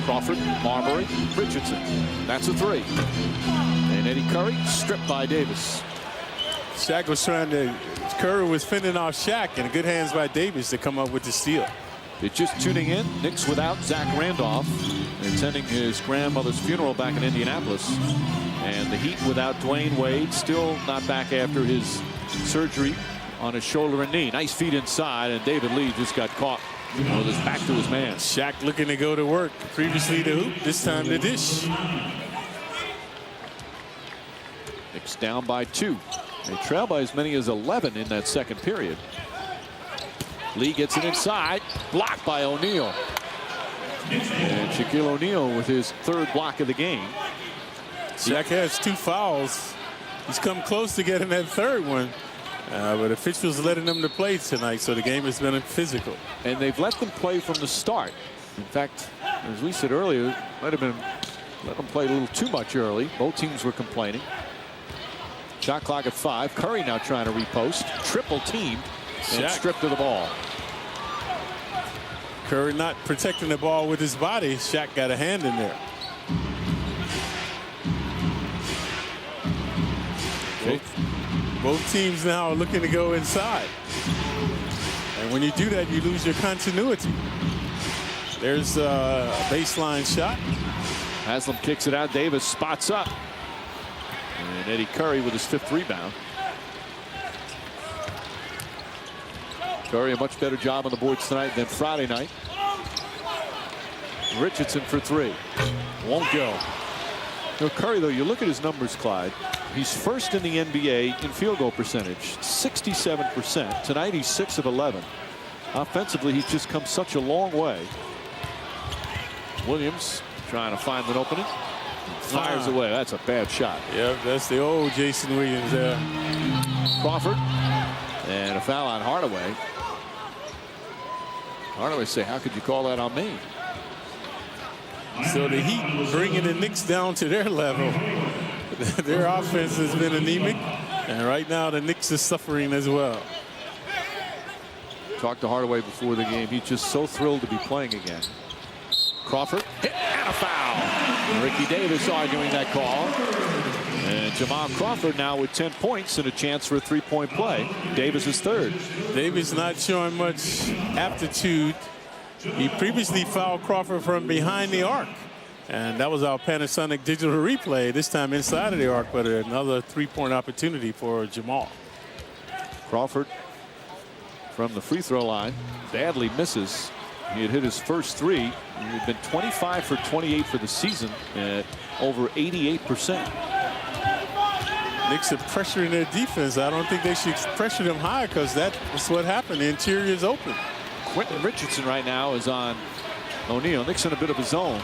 Crawford, Marbury, Richardson. That's a 3. And Eddie Curry stripped by Davis. Shaq was Curry was fending off Shaq, and good hands by Davis to come up with the steal. If you're just tuning in, Knicks without Zach Randolph, attending his grandmother's funeral back in Indianapolis. And the Heat without Dwayne Wade, still not back after his surgery on his shoulder and knee. Nice feed inside, and David Lee just got caught with his back to his man. Shaq looking to go to work. Previously the hoop, this time the dish. Knicks down by 2. They trail by as many as 11 in that second period. Lee gets it inside, blocked by O'Neal. And Shaquille O'Neal with his 3rd block of the game. Shaq has 2 fouls. He's come close to getting that 3rd one. But officials letting them to play tonight, so the game has been physical. And they've let them play from the start. In fact, as we said earlier, might have been let them play a little too much early. Both teams were complaining. Shot clock at 5. Curry now trying to repost. Triple teamed and stripped of the ball. Curry not protecting the ball with his body. Shaq got a hand in there. Both teams now are looking to go inside. And when you do that, you lose your continuity. There's a baseline shot. Haslam kicks it out. Davis spots up. And Eddie Curry with his 5th rebound. Curry a much better job on the boards tonight than Friday night. Richardson for 3. Won't go. Curry, though, you look at his numbers, Clyde. He's 1st in the NBA in field goal percentage, 67%. Tonight he's 6 of 11. Offensively, he's just come such a long way. Williams trying to find an opening. Fires away. That's a bad shot. Yep, that's the old Jason Williams there. Crawford. And a foul on Hardaway. Hardaway say, how could you call that on me? So the Heat bringing the Knicks down to their level. Their offense has been anemic, and right now the Knicks are suffering as well. Talked to Hardaway before the game. He's just so thrilled to be playing again. Crawford hit and a foul. And Ricky Davis arguing that call. And Jamal Crawford now with 10 points and a chance for a 3-point play. Davis is 3rd. Davis not showing much aptitude. He previously fouled Crawford from behind the arc. And that was our Panasonic digital replay, this time inside of the arc, but another 3-point opportunity for Jamal. Crawford from the free throw line badly misses. He had hit his first 3. He had been 25 for 28 for the season at over 88%. Knicks are pressuring their defense. I don't think they should pressure them high because that's what happened. The interior is open. Quentin Richardson right now is on O'Neal. Knicks in a bit of a zone.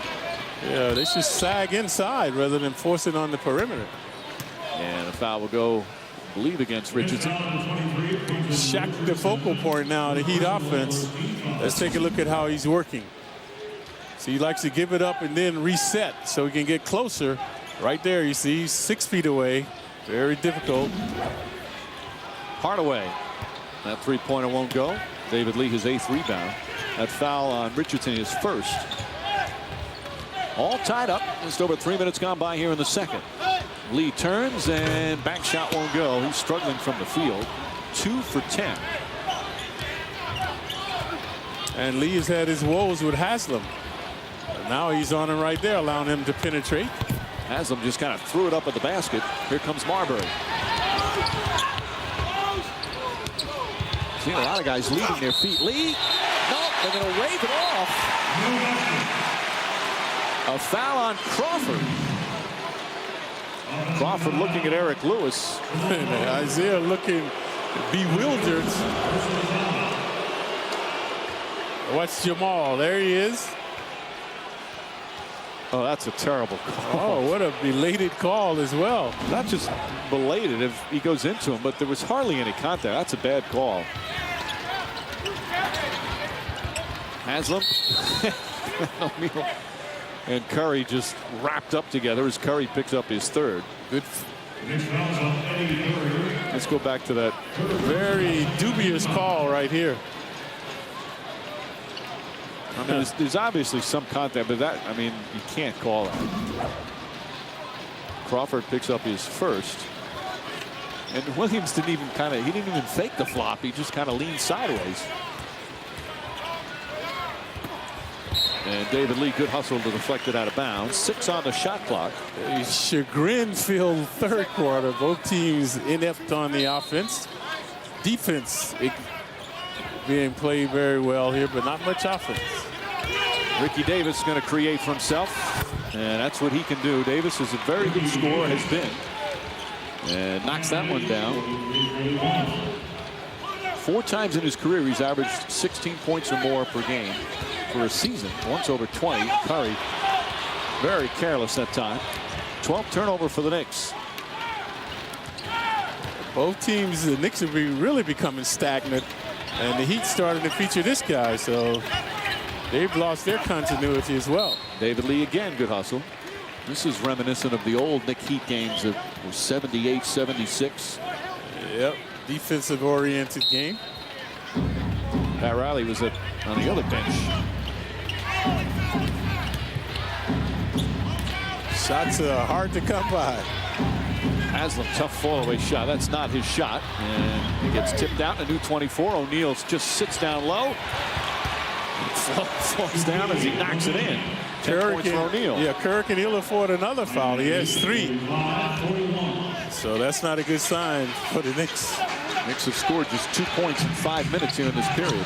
Yeah, they should sag inside rather than force it on the perimeter. And a foul will go, I believe, against Richardson. Shaq the focal point now of the Heat offense. Let's take a look at how he's working. So he likes to give it up and then reset so he can get closer. Right there, you see, he's 6 feet away. Very difficult. Hardaway. That 3-pointer won't go. David Lee, his 8th rebound. That foul on Richardson, his 1st. All tied up. Just over 3 minutes gone by here in the second. Lee turns and back shot won't go. He's struggling from the field. 2 for 10. And Lee has had his woes with Haslam. But now he's on him right there, allowing him to penetrate. Haslam just kind of threw it up at the basket. Here comes Marbury. Seen a lot of guys leaving their feet. Lee, no, they're going to wave it off. A foul on Crawford. Crawford looking at Eric Lewis. Isaiah looking bewildered. Watch Jamal. There he is. Oh, that's a terrible call. Oh, what a belated call as well. Not just belated if he goes into him, but there was hardly any contact. That's a bad call. Haslam. O'Neal and Curry just wrapped up together as Curry picks up his third. Good. Let's go back to that. Very dubious call right here. I mean, there's obviously some contact, but that, I mean, you can't call that. Crawford picks up his first. And Williams didn't even he didn't even fake the flop. He just kind of leaned sideways. And David Lee, good hustle to deflect it out of bounds. 6 on the shot clock. A chagrin-filled third quarter. Both teams inept on the offense. Defense being played very well here, but not much offense. Ricky Davis going to create for himself, and that's what he can do. Davis is a very good scorer, has been, and knocks that one down. 4 times in his career, he's averaged 16 points or more per game for a season. Once over 20. Curry, very careless that time. 12th turnover for the Knicks. Both teams, the Knicks are really becoming stagnant, and the Heat starting to feature this guy, so they've lost their continuity as well. David Lee again, good hustle. This is reminiscent of the old Knick Heat games of 78, 76. Yep, defensive-oriented game. Pat Riley was on the other bench. Shots are hard to come by. Haslam, tough fall-away shot. That's not his shot. And it gets tipped out. A new 24. O'Neal just sits down low. Falls down as he knocks it in. 10 points for O'Neal. Yeah, Kerr can ill afford another foul. He has 3. So that's not a good sign for the Knicks. Knicks have scored just 2 points in 5 minutes here in this period.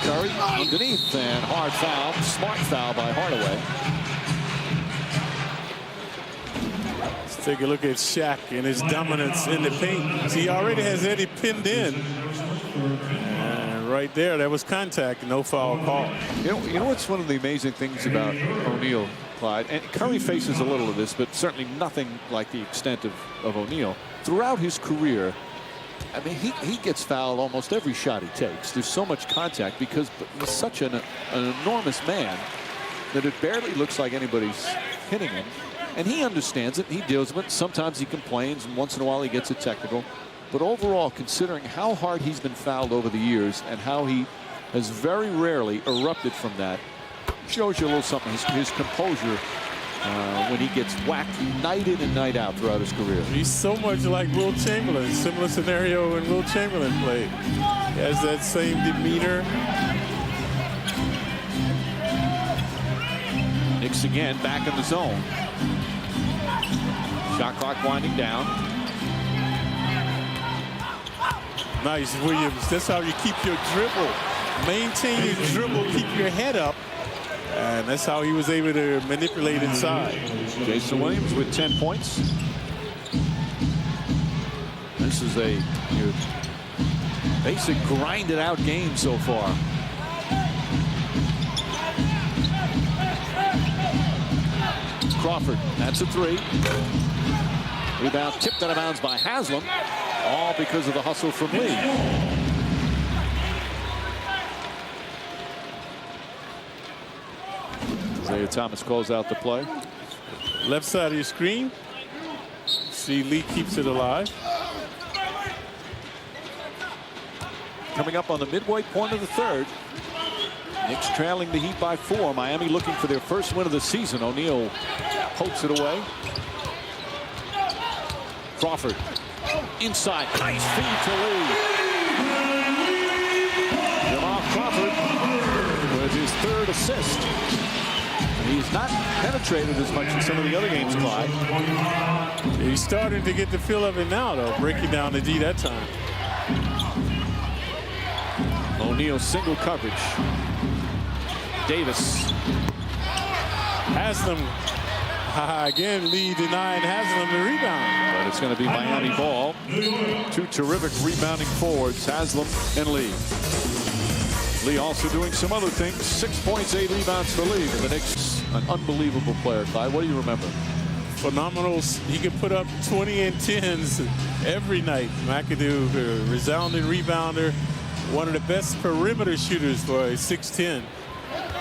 Curry underneath, and hard foul. Smart foul by Hardaway. Let's take a look at Shaq and his dominance in the paint. He already has Eddie pinned in. And right there, that was contact, no foul call. You know what's one of the amazing things about O'Neal, Clyde, and Curry faces a little of this, but certainly nothing like the extent of O'Neal. Throughout his career, I mean, he gets fouled almost every shot he takes. There's so much contact because he's such an enormous man that it barely looks like anybody's hitting him. And he understands it. He deals with it. Sometimes he complains, and once in a while he gets a technical. But overall, considering how hard he's been fouled over the years and how he has very rarely erupted from that, shows you a little something. His composure when he gets whacked night in and night out throughout his career. He's so much like Will Chamberlain. Similar scenario when Will Chamberlain played. He has that same demeanor. Knicks again back in the zone. Shot clock winding down. Nice, Williams. That's how you keep your dribble. Maintain your dribble, keep your head up. And that's how he was able to manipulate inside. Jason Williams with 10 points. This is a basic grinded out game so far. Crawford, that's a 3. Rebound tipped out of bounds by Haslam, all because of the hustle from Lee. Isaiah Thomas calls out the play. Left side of your screen. See, Lee keeps it alive. Coming up on the midway point of the third. Knicks trailing the Heat by 4. Miami looking for their first win of the season. O'Neal pokes it away. Crawford inside. Nice feed to Lee. Jamal Crawford with his 3rd assist. He's not penetrated as much as some of the other games, Clyde. He's starting to get the feel of it now, though, breaking down the D that time. O'Neal single coverage. Davis. Haslam. Again, Lee denying Haslam the rebound. But it's going to be Miami ball. 2 terrific rebounding forwards, Haslam and Lee. Lee also doing some other things. 6 points, 8 rebounds for Lee. The Knicks, an unbelievable player. Clyde, what do you remember? Phenomenal. He could put up 20 and 10s every night. McAdoo, a resounding rebounder, one of the best perimeter shooters for a 6'10",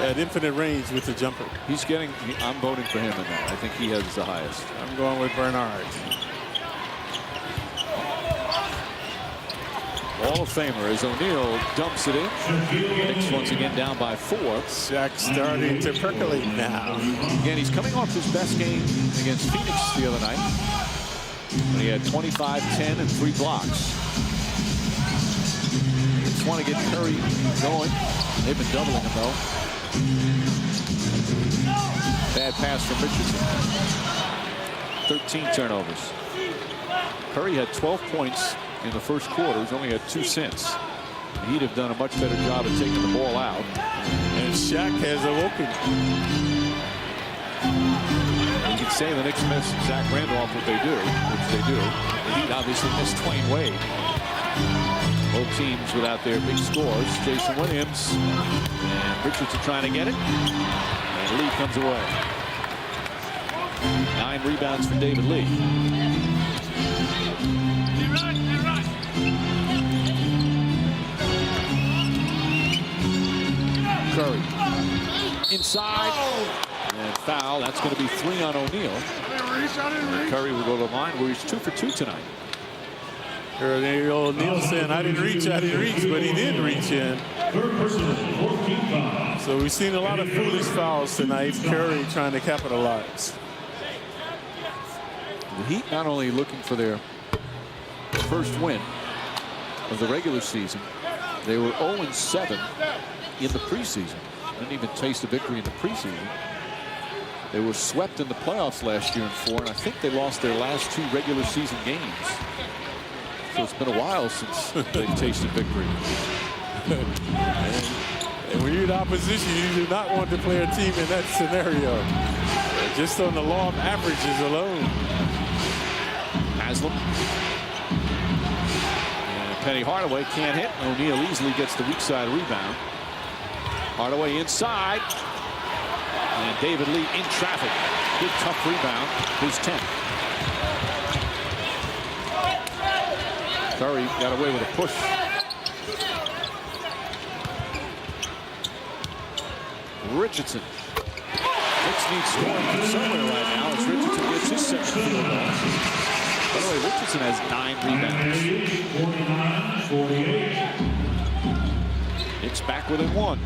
at infinite range with the jumper. He's getting, I'm voting for him in that. I think he has the highest. I'm going with Bernard. Hall of Famer as O'Neal dumps it in. Knicks once again down by 4. Shaq starting to percolate now. Again, he's coming off his best game against Phoenix the other night, when he had 25, 10, and 3 blocks. Just want to get Curry going. They've been doubling him, though. Bad pass from Richardson. 13 turnovers. Curry had 12 points in the first quarter. He's only had 2 since. He'd have done a much better job of taking the ball out. And Shaq has awoken. You can say the Knicks miss Zach Randolph, what they do, which they do. The Heat obviously missed Dwayne Wade. Both teams without their big scores. Jason Williams and Richardson trying to get it. And Lee comes away. 9 rebounds for David Lee. Curry inside and foul. That's going to be 3 on O'Neal. Curry will go to the line where he's 2 for 2 tonight. O'Neal saying, I didn't reach, but he did reach in. So we've seen a lot of foolish fouls tonight. Curry trying to capitalize. The Heat not only looking for their first win of the regular season, they were 0-7 in the preseason. Didn't even taste a victory in the preseason. They were swept in the playoffs last year in 4, and I think they lost their last 2 regular season games. So it's been a while since they've tasted victory. And when you're in opposition, you do not want to play a team in that scenario. Just on the law of averages alone. Haslam. And Penny Hardaway can't hit. O'Neal easily gets the weak side rebound. Hardaway inside. And David Lee in traffic. Good tough rebound. His 10th. Curry got away with a push. Richardson. Knicks need scoring from somewhere right now as Richardson gets his 2nd field goal. By the way, Richardson has 9 rebounds. Knicks back within 1.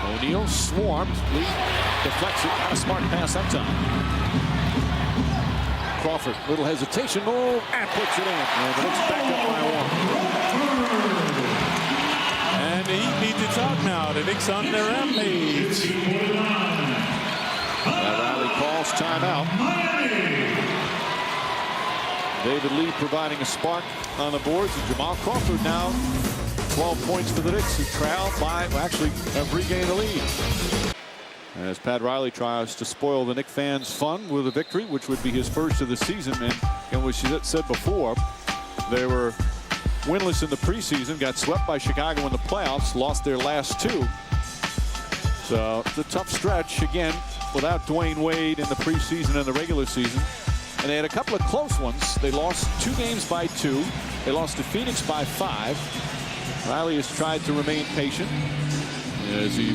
O'Neal swarmed. Lee deflects it. Not a smart pass that time. Crawford, little hesitation, move, and puts it in. And the Knicks back up by 1. And the Heat need to talk now. The Knicks on their rampage. Riley calls timeout. David Lee providing a spark on the boards. And Jamal Crawford now 12 points for the Knicks, who trail by, actually have regained the lead. As Pat Riley tries to spoil the Knicks fans' fun with a victory, which would be his first of the season. And what she said before, they were winless in the preseason, got swept by Chicago in the playoffs, lost their last 2. So it's a tough stretch, again, without Dwayne Wade in the preseason and the regular season. And they had a couple of close ones. They lost 2 games by 2. They lost to Phoenix by 5. Riley has tried to remain patient as he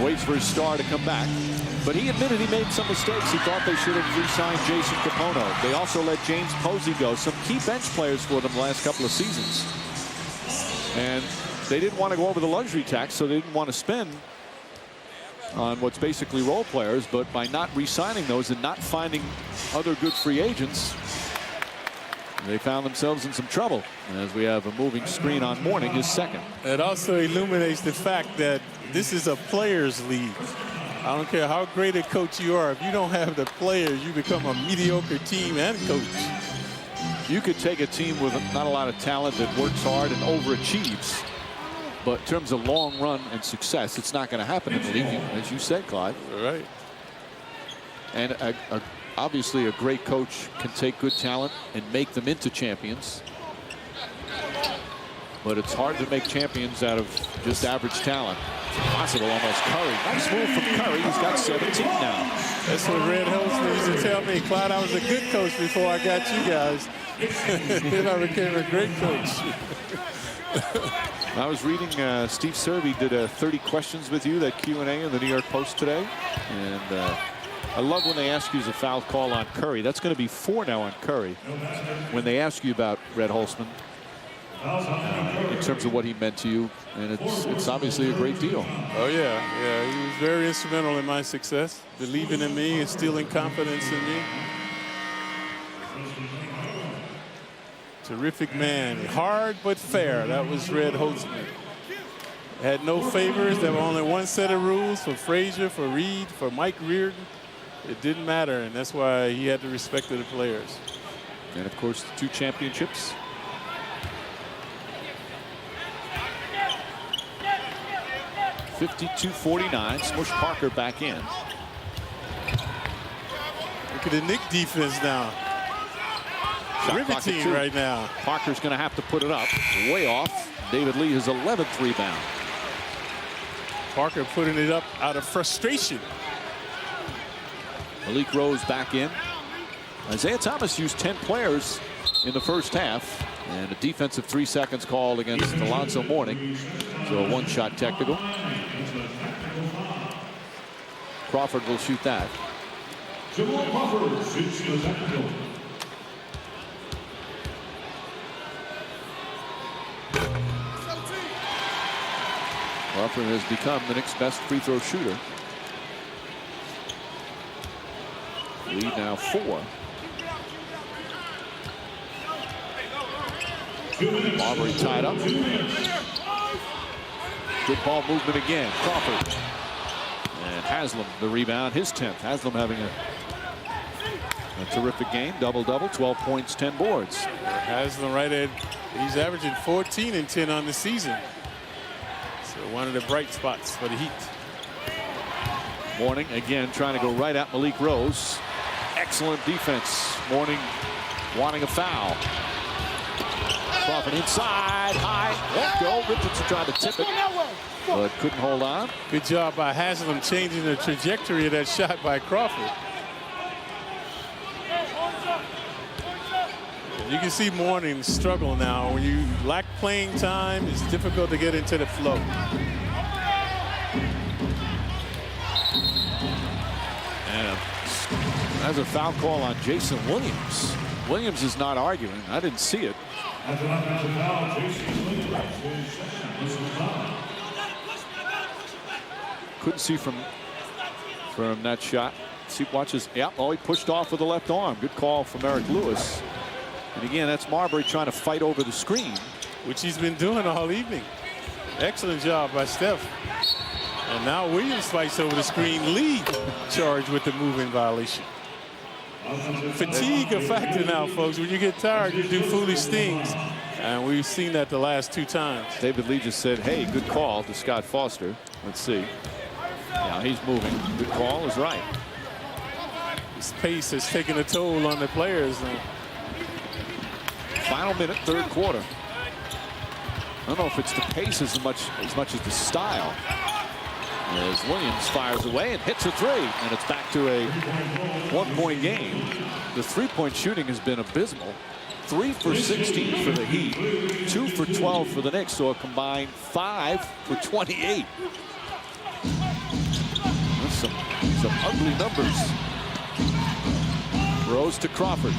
waits for his star to come back. But he admitted he made some mistakes. He thought they should have re-signed Jason Capono. They also let James Posey go. Some key bench players for them the last couple of seasons. And they didn't want to go over the luxury tax, so they didn't want to spend on what's basically role players. But by not re-signing those and not finding other good free agents, they found themselves in some trouble. As we have a moving screen on Mourning, his 2nd. It also illuminates the fact that this is a players' league. I don't care how great a coach you are. If you don't have the players, you become a mediocre team and coach. You could take a team with not a lot of talent that works hard and overachieves. But in terms of long run and success, it's not going to happen in the league, as you said, Clyde. All right. And obviously a great coach can take good talent and make them into champions. but it's hard to make champions out of just average talent. It's impossible almost. Curry. Nice move from Curry. He's got 17 now. That's what Red Holtzman used to tell me. Clyde, I was a good coach before I got you guys. Then I became a great coach. I was reading Steve Serby did 30 questions with you, that Q&A in the New York Post today. And I love when they ask you a foul call on Curry. That's going to be 4 now on Curry. When they ask you about Red Holtzman, in terms of what he meant to you, and it's obviously a great deal. Oh, yeah. He was very instrumental in my success, believing in me, instilling confidence in me. Terrific man. Hard but fair. That was Red Holtzman. Had no favors. There were only one set of rules for Frazier, for Reed, for Mike Reardon. It didn't matter, and that's why he had the respect of the players. And, of course, the 2 championships. (52-49). Smush Parker back in. Look at the Knicks defense now. Riveting right now. Parker's going to have to put it up. Way off. David Lee, his 11th rebound. Parker putting it up out of frustration. Malik Rose back in. Isaiah Thomas used 10 players in the first half. And a defensive 3 seconds called against Alonzo Mourning. So a 1-shot technical. Crawford will shoot that. Crawford has become the Knicks' best free throw shooter. Lead now 4. Marbury tied up. Good ball movement again. Crawford. And Haslam the rebound, his 10th. Haslam having a terrific game. Double-double, 12 points, 10 boards. Haslam right at, he's averaging 14 and 10 on the season. So one of the bright spots for the Heat. Mourning again trying to go right at Malik Rose. Excellent defense. Mourning wanting a foul. Crawford inside, high, won't go. Richardson tried to tip it, but couldn't hold on. Good job by Haslam changing the trajectory of that shot by Crawford. You can see Mourning struggle now. When you lack playing time, it's difficult to get into the flow. And that's a foul call on Jason Williams. Williams is not arguing. I didn't see it. Couldn't see from that shot. See, watches. Yep. Oh, he pushed off with the left arm. Good call from Eric Lewis. And again, that's Marbury trying to fight over the screen, which he's been doing all evening. Excellent job by Steph. And now Williams fights over the screen. Lee charged with the moving violation. Fatigue a factor now, folks. When you get tired, you do foolish things. And we've seen that the last 2 times. David Lee just said, hey, good call to Scott Foster. Let's see. Now he's moving. Good call is right. His pace has taken a toll on the players. Final minute, 3rd quarter. I don't know if it's the pace as much as the style. As Williams fires away and hits a 3, and it's back to a 1-point game. The 3-point shooting has been abysmal. 3 for 16 for the Heat, 2 for 12 for the Knicks, so a combined 5 for 28. That's some ugly numbers. Rose to Crawford.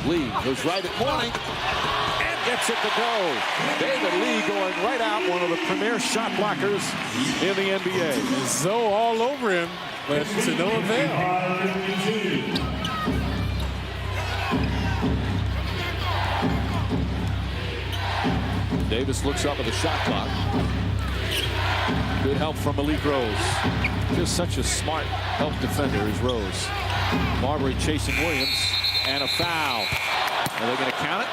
Lee goes right at Mourning and gets it to go. David Lee going right out, one of the premier shot blockers in the NBA. Zoe all over him, but to no avail. Davis looks up at the shot clock. Good help from Malik Rose. Just such a smart help defender is Rose. Marbury chasing Williams, and a foul. Are they going to count it?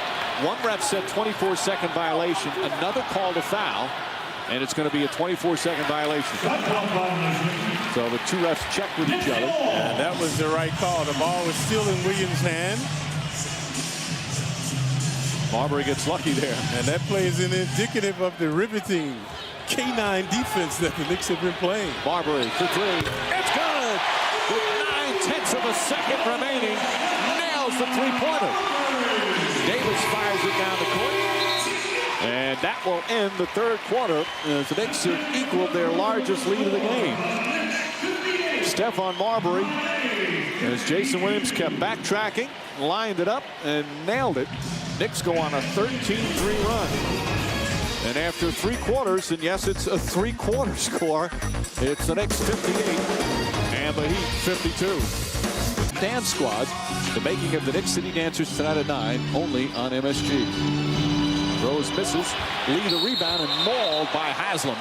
One ref said 24-second violation. Another called a foul, and it's going to be a 24-second violation. So the 2 refs checked with each other. And that was the right call. The ball was still in Williams' hand. Marbury gets lucky there. And that play is indicative of the riveting canine defense that the Knicks have been playing. Marbury for three. It's good! With 9/10 of a second remaining, nails the three-pointer. Davis fires it down the court. And that will end the third quarter as the Knicks have equaled their largest lead of the game. Stephon Marbury, as Jason Williams kept backtracking, lined it up and nailed it. Knicks go on a 13-3 run. And after three quarters, and yes, it's a three-quarter score, it's the Knicks 58 and the Heat 52. Dance Squad, the making of the Knicks City Dancers tonight at 9, only on MSG. Rose misses, Lee the rebound, and mauled by Haslam.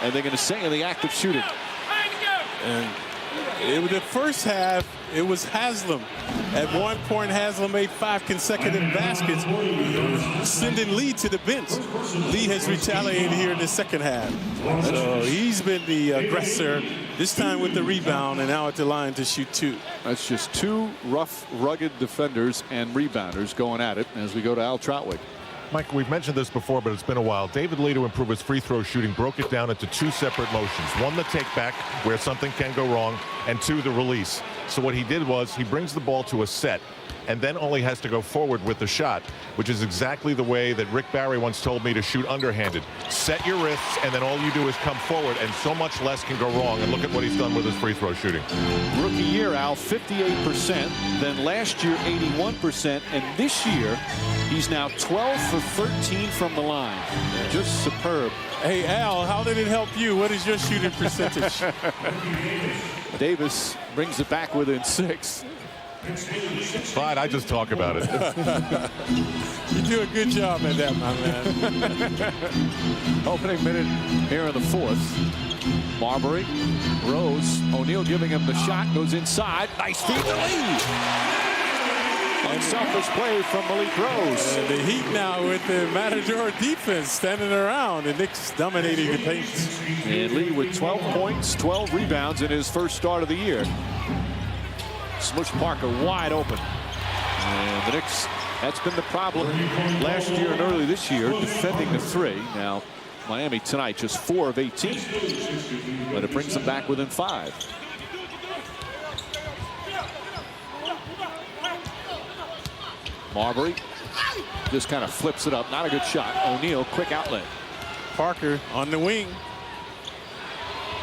And they're going to say in the act of shooting. And it was the first half, it was Haslam. At one point, Haslam made 5 consecutive baskets, sending Lee to the bench. Lee has retaliated here in the second half. So he's been the aggressor, this time with the rebound, and now at the line to shoot 2. That's just 2 rough, rugged defenders and rebounders going at it as we go to Al Troutwig. Mike, we've mentioned this before, but it's been a while. David Lee, to improve his free throw shooting, broke it down into 2 separate motions. 1, the take back, where something can go wrong, and 2, the release. So what he did was he brings the ball to a set and then only has to go forward with the shot, which is exactly the way that Rick Barry once told me to shoot underhanded. Set your wrists, and then all you do is come forward, and so much less can go wrong. And look at what he's done with his free throw shooting. Rookie year, Al, 58%. Then last year, 81%. And this year, he's now 12 for 13 from the line. Just superb. Hey, Al, how did it help you? What is your shooting percentage? Davis brings it back within 6. Fine, I just talk about it. You do a good job at that, my man. Opening minute here in the 4th. Marbury, Rose, O'Neal giving him the shot, goes inside. Nice feed to Lee. Unselfish play from Malik Rose. And the Heat now with the Matador defense standing around, and Knicks dominating the paint. And Lee with 12 points, 12 rebounds in his first start of the year. Smush Parker wide open. And the Knicks, that's been the problem last year and early this year, defending the 3. Now, Miami tonight just 4 of 18. But it brings them back within 5. Marbury just kind of flips it up. Not a good shot. O'Neal, quick outlet. Parker on the wing.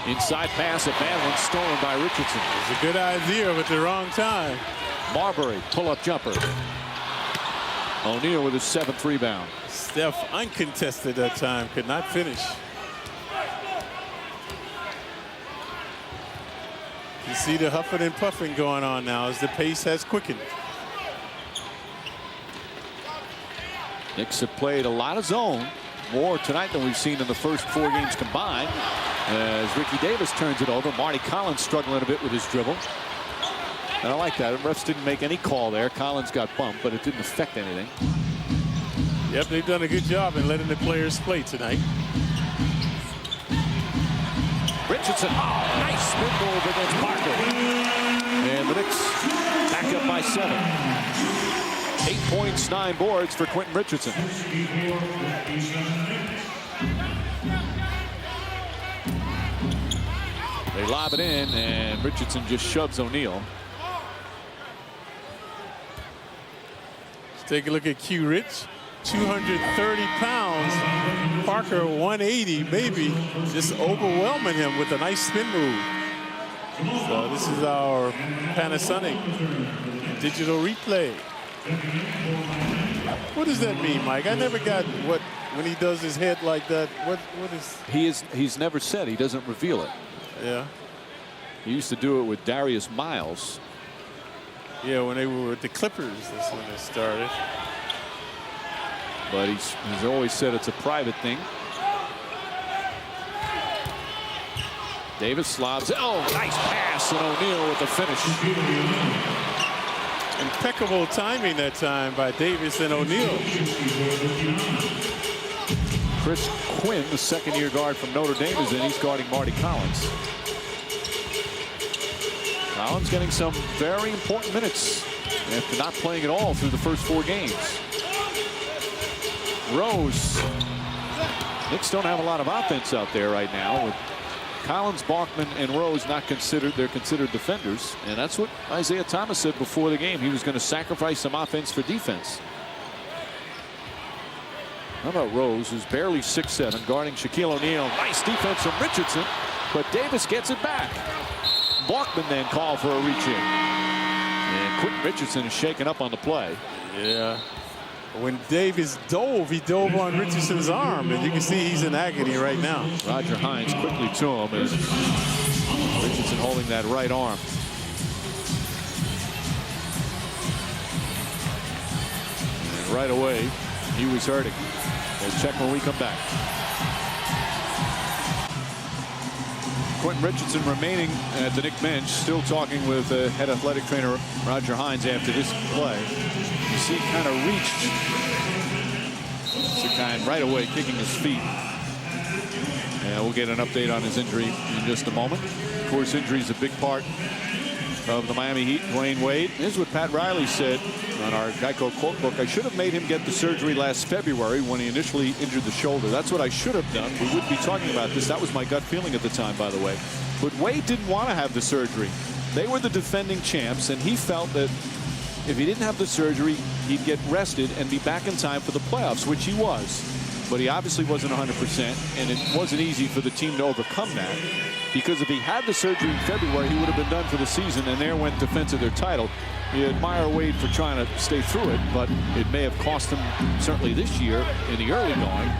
Inside pass, a bad one stolen by Richardson. It's a good idea, but the wrong time. Marbury, pull-up jumper. O'Neal with his 7th rebound. Steph uncontested that time, could not finish. You see the huffing and puffing going on now as the pace has quickened. Knicks have played a lot of zone, more tonight than we've seen in the first 4 games combined. As Ricky Davis turns it over, Marty Collins struggling a bit with his dribble. And I like that. The refs didn't make any call there. Collins got bumped, but it didn't affect anything. Yep, they've done a good job in letting the players play tonight. Richardson, oh, nice spin move against Parker. And the Knicks back up by 7. 8 points, 9 boards for Quentin Richardson. They lob it in, and Richardson just shoves O'Neal. Let's take a look at Q Rich. 230 pounds. Parker 180, maybe just overwhelming him with a nice spin move. So this is our Panasonic digital replay. What does that mean, Mike? I never got what when he does his head like that. What is? He's never said. He doesn't reveal it. Yeah. He used to do it with Darius Miles. Yeah, when they were with the Clippers, that's when it started. But he's always said it's a private thing. Davis lobs. Oh, nice pass, and O'Neal with the finish. Impeccable timing that time by Davis and O'Neal. Chris Quinn, the second-year guard from Notre Dame, is in. He's guarding Marty Collins. Collins getting some very important minutes after not playing at all through the first 4 games. Rose. Knicks don't have a lot of offense out there right now with Collins, Bachman, and Rose not considered. They're considered defenders, and that's what Isaiah Thomas said before the game. He was going to sacrifice some offense for defense. How about Rose, who's barely 6'7", guarding Shaquille O'Neal. Nice defense from Richardson, but Davis gets it back. Bachman then called for a reach-in. And Quentin Richardson is shaken up on the play. Yeah. When Davis dove, he dove on Richardson's arm, and you can see he's in agony right now. Roger Hines quickly to him as Richardson holding that right arm. And right away, he was hurting. We'll check when we come back. Quentin Richardson remaining at the Knicks bench, still talking with head athletic trainer Roger Hines after this play. You see, kind of reached. Sakai right away kicking his feet. And we'll get an update on his injury in just a moment. Of course, injury is a big part of the Miami Heat. Dwayne Wade. Here's what Pat Riley said on our Geico quote book. I should have made him get the surgery last February when he initially injured the shoulder. That's what I should have done. We wouldn't be talking about this. That was my gut feeling at the time, by the way. But Wade didn't want to have the surgery. They were the defending champs, and he felt that if he didn't have the surgery, he'd get rested and be back in time for the playoffs, which he was. But he obviously wasn't 100%, and it wasn't easy for the team to overcome that. Because if he had the surgery in February, he would have been done for the season, and there went defense of their title. You admire Wade for trying to stay through it, but it may have cost him, certainly this year, in the early going,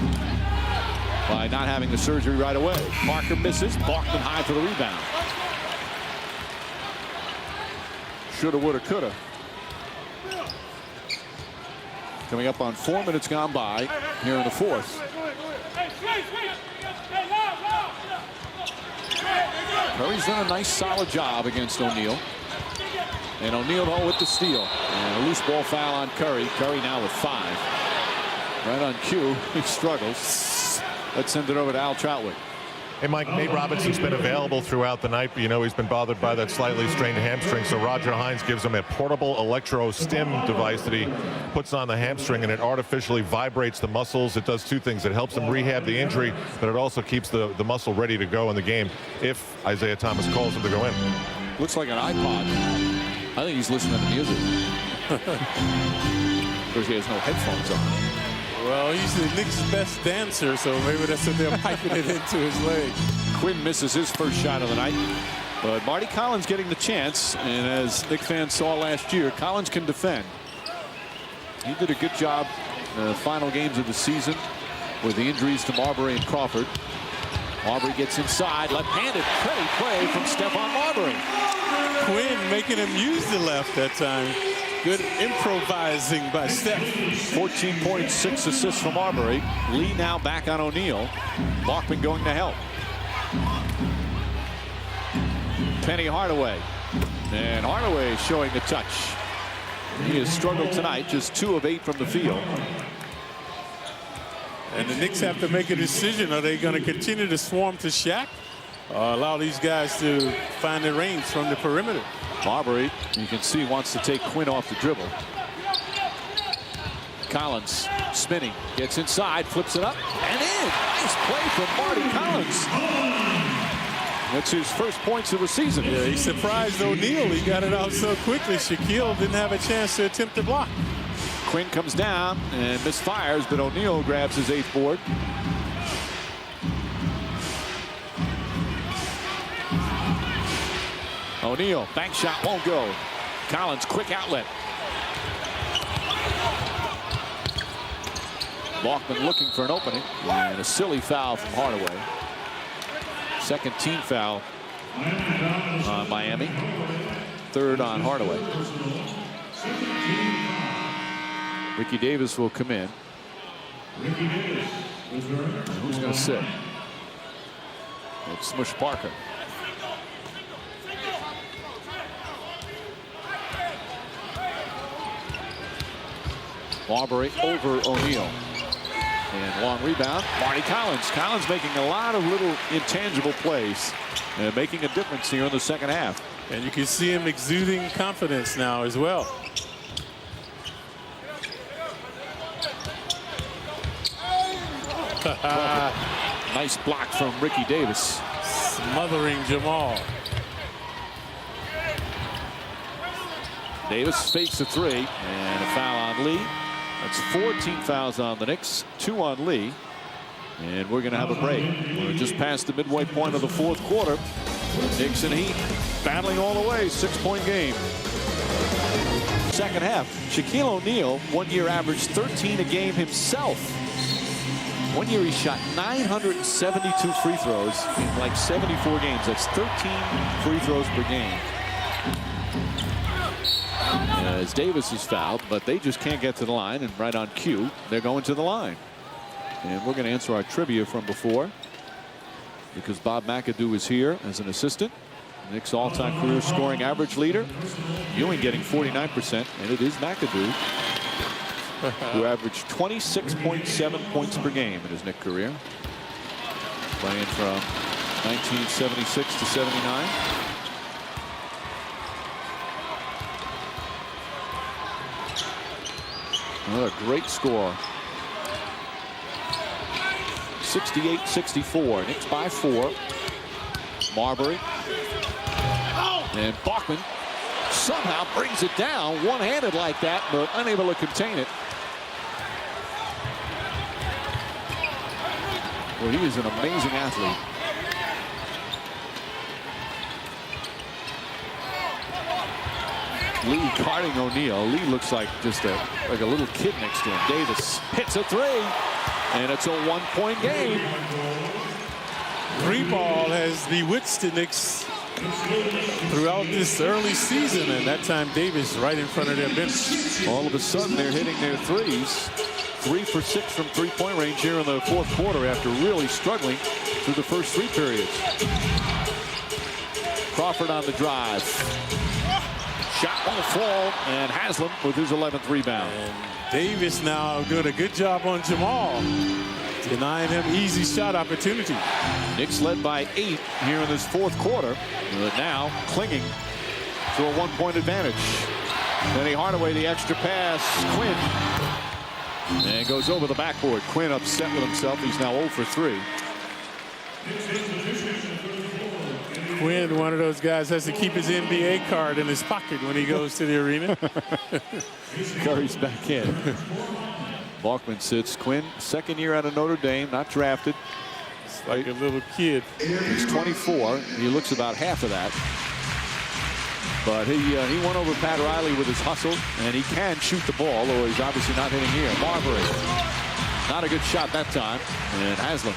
by not having the surgery right away. Parker misses. Bachman high for the rebound. Shoulda, woulda, coulda. Coming up on 4 minutes gone by here in the fourth. Curry's done a nice solid job against O'Neal. And O'Neal though with the steal. And a loose ball foul on Curry. Curry now with 5. Right on cue. He struggles. Let's send it over to Al Troutwick. Hey, Mike, Nate Robinson's been available throughout the night, but you know he's been bothered by that slightly strained hamstring. So Roger Hines gives him a portable electro-stim device that he puts on the hamstring, and it artificially vibrates the muscles. It does two things. It helps him rehab the injury, but it also keeps the muscle ready to go in the game if Isaiah Thomas calls him to go in. Looks like an iPod. I think he's listening to music. Of course, he has no headphones on. Well, he's the Knicks' best dancer, so maybe that's what they're piping it into his leg. Quinn misses his first shot of the night, but Marty Collins getting the chance, and as Knicks fans saw last year, Collins can defend. He did a good job in the final games of the season with the injuries to Marbury and Crawford. Marbury gets inside, left-handed, pretty play from Stephon Marbury. Quinn making him use the left that time. Good improvising by Steph. 14.6 assists from Marbury. Lee now back on O'Neal. Bachman going to help. Penny Hardaway. And Hardaway showing the touch. He has struggled tonight, just 2 of 8 from the field. And the Knicks have to make a decision. Are they going to continue to swarm to Shaq? Or allow these guys to find their range from the perimeter? Marbury, you can see, wants to take Quinn off the dribble. Collins spinning, gets inside, flips it up, and in. Nice play from Marty Collins. That's his first points of the season. Yeah, he surprised O'Neal. He got it out so quickly. Shaquille didn't have a chance to attempt to block. Quinn comes down and misfires, but O'Neal grabs his 8th board. O'Neal, bank shot won't go. Collins, quick outlet. Bachman looking for an opening, and a silly foul from Hardaway. Second team foul on Miami. 3rd on Hardaway. Ricky Davis will come in. Who's going to sit? It's Smush Parker. Marbury over O'Neal. And long rebound, Marty Collins. Collins making a lot of little intangible plays and making a difference here in the second half. And you can see him exuding confidence now as well. Nice block from Ricky Davis. Smothering Jamal. Davis fakes a three, and a foul on Lee. That's 14 fouls on the Knicks, 2 on Lee. And we're going to have a break. We're just past the midway point of the fourth quarter. Knicks and Heat battling all the way, 6-point game. Second half, Shaquille O'Neal, 1 year averaged 13 a game himself. 1 year he shot 972 free throws in like 74 games. That's 13 free throws per game. As Davis is fouled, but they just can't get to the line, and right on cue, they're going to the line. And we're going to answer our trivia from before, because Bob McAdoo is here as an assistant. Knicks all-time career scoring average leader. Ewing getting 49%, and it is McAdoo who averaged 26.7 points per game in his Knicks career, playing from 1976 to 79. Another great score. 68-64. Knicks by 4. Marbury. And Bachman somehow brings it down one-handed like that, but unable to contain it. Well, he is an amazing athlete. Lee guarding O'Neal. Lee looks like just a little kid next to him. Davis hits a three, and it's a 1-point game. Three ball has bewitched the Knicks throughout this early season, and that time Davis right in front of their bench. All of a sudden they're hitting their threes. 3 for 6 from three-point range here in the fourth quarter after really struggling through the first 3 periods. Crawford on the drive. Shot won't fall, and Haslam with his 11th rebound. And Davis now doing a good job on Jamal, denying him easy shot opportunity. Knicks led by 8 here in this fourth quarter, but now clinging to a 1-point advantage. Penny Hardaway, the extra pass. Quinn. And goes over the backboard. Quinn upset with himself. He's now 0 for 3. Quinn, one of those guys, has to keep his NBA card in his pocket when he goes to the arena. Curry's back in. Bachman sits. Quinn, second year out of Notre Dame, not drafted. It's like a little kid. He's 24. He looks about half of that. But he won over Pat Riley with his hustle, and he can shoot the ball, although he's obviously not hitting here. Marbury, not a good shot that time. And Haslam.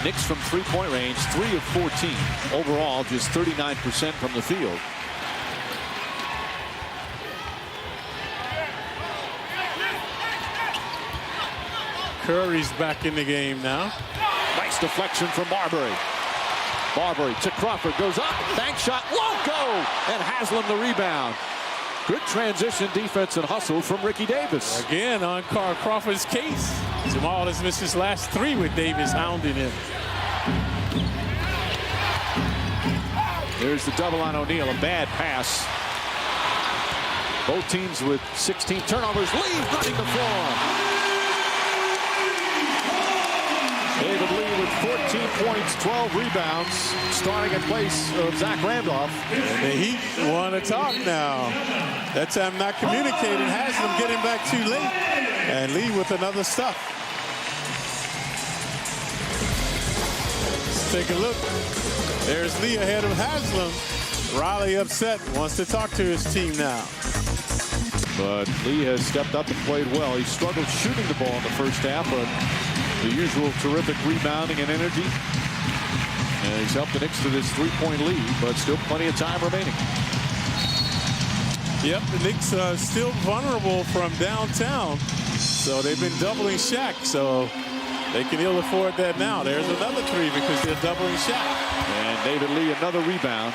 Knicks from three-point range, 3 of 14. Overall, just 39% from the field. Curry's back in the game now. Nice deflection from Marbury. Marbury to Crawford, goes up, bank shot, won't go, and Haslam the rebound. Good transition defense and hustle from Ricky Davis. Again on Crawford's case. Jamal has missed his last 3 with Davis hounding him. There's the double on O'Neal, a bad pass. Both teams with 16 turnovers. Lee running the floor. David Lee with 14 points, 12 rebounds, starting in place of Zach Randolph. And the Heat want to talk now. That time not communicating. Haslam getting back too late. And Lee with another stop. Let's take a look. There's Lee ahead of Haslam. Riley upset, wants to talk to his team now. But Lee has stepped up and played well. He struggled shooting the ball in the first half, but the usual terrific rebounding and energy. And he's helped the Knicks to this 3-point lead, but still plenty of time remaining. Yep, the Knicks are still vulnerable from downtown. So they've been doubling Shaq, so they can ill afford that now. There's another 3 because they're doubling Shaq. And David Lee, another rebound.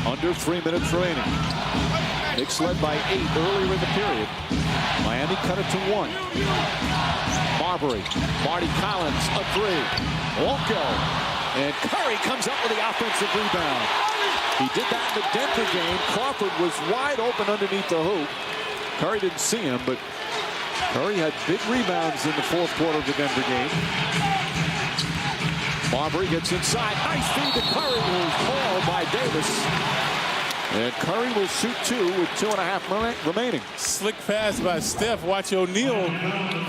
Under 3 minutes remaining. Knicks led by 8 earlier in the period. Miami cut it to 1. Marbury, Marty Collins, a 3. Won't go. And Curry comes up with the offensive rebound. He did that in the Denver game. Crawford was wide open underneath the hoop. Curry didn't see him, but Curry had big rebounds in the fourth quarter of the Denver game. Marbury gets inside. Nice feed to Curry, who was called by Davis. And Curry will shoot 2 with 2.5 remaining. Slick pass by Steph. Watch O'Neal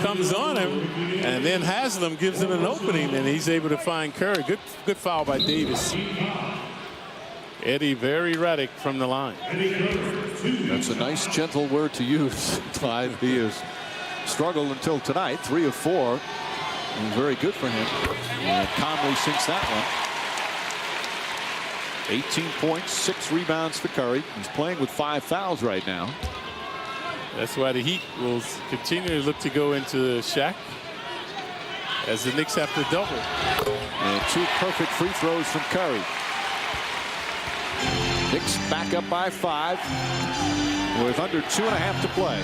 comes on him, and then Haslam gives him an opening, and he's able to find Curry. Good foul by Davis. Eddie very erratic from the line. That's a nice, gentle word to use, Clyde. He has struggled until tonight, 3 of 4. And very good for him. And Conley sinks that one. 18 points, 6 rebounds for Curry. He's playing with 5 fouls right now. That's why the Heat will continue to look to go into Shaq as the Knicks have to double. And 2 perfect free throws from Curry. Knicks back up by 5 with under 2.5 to play.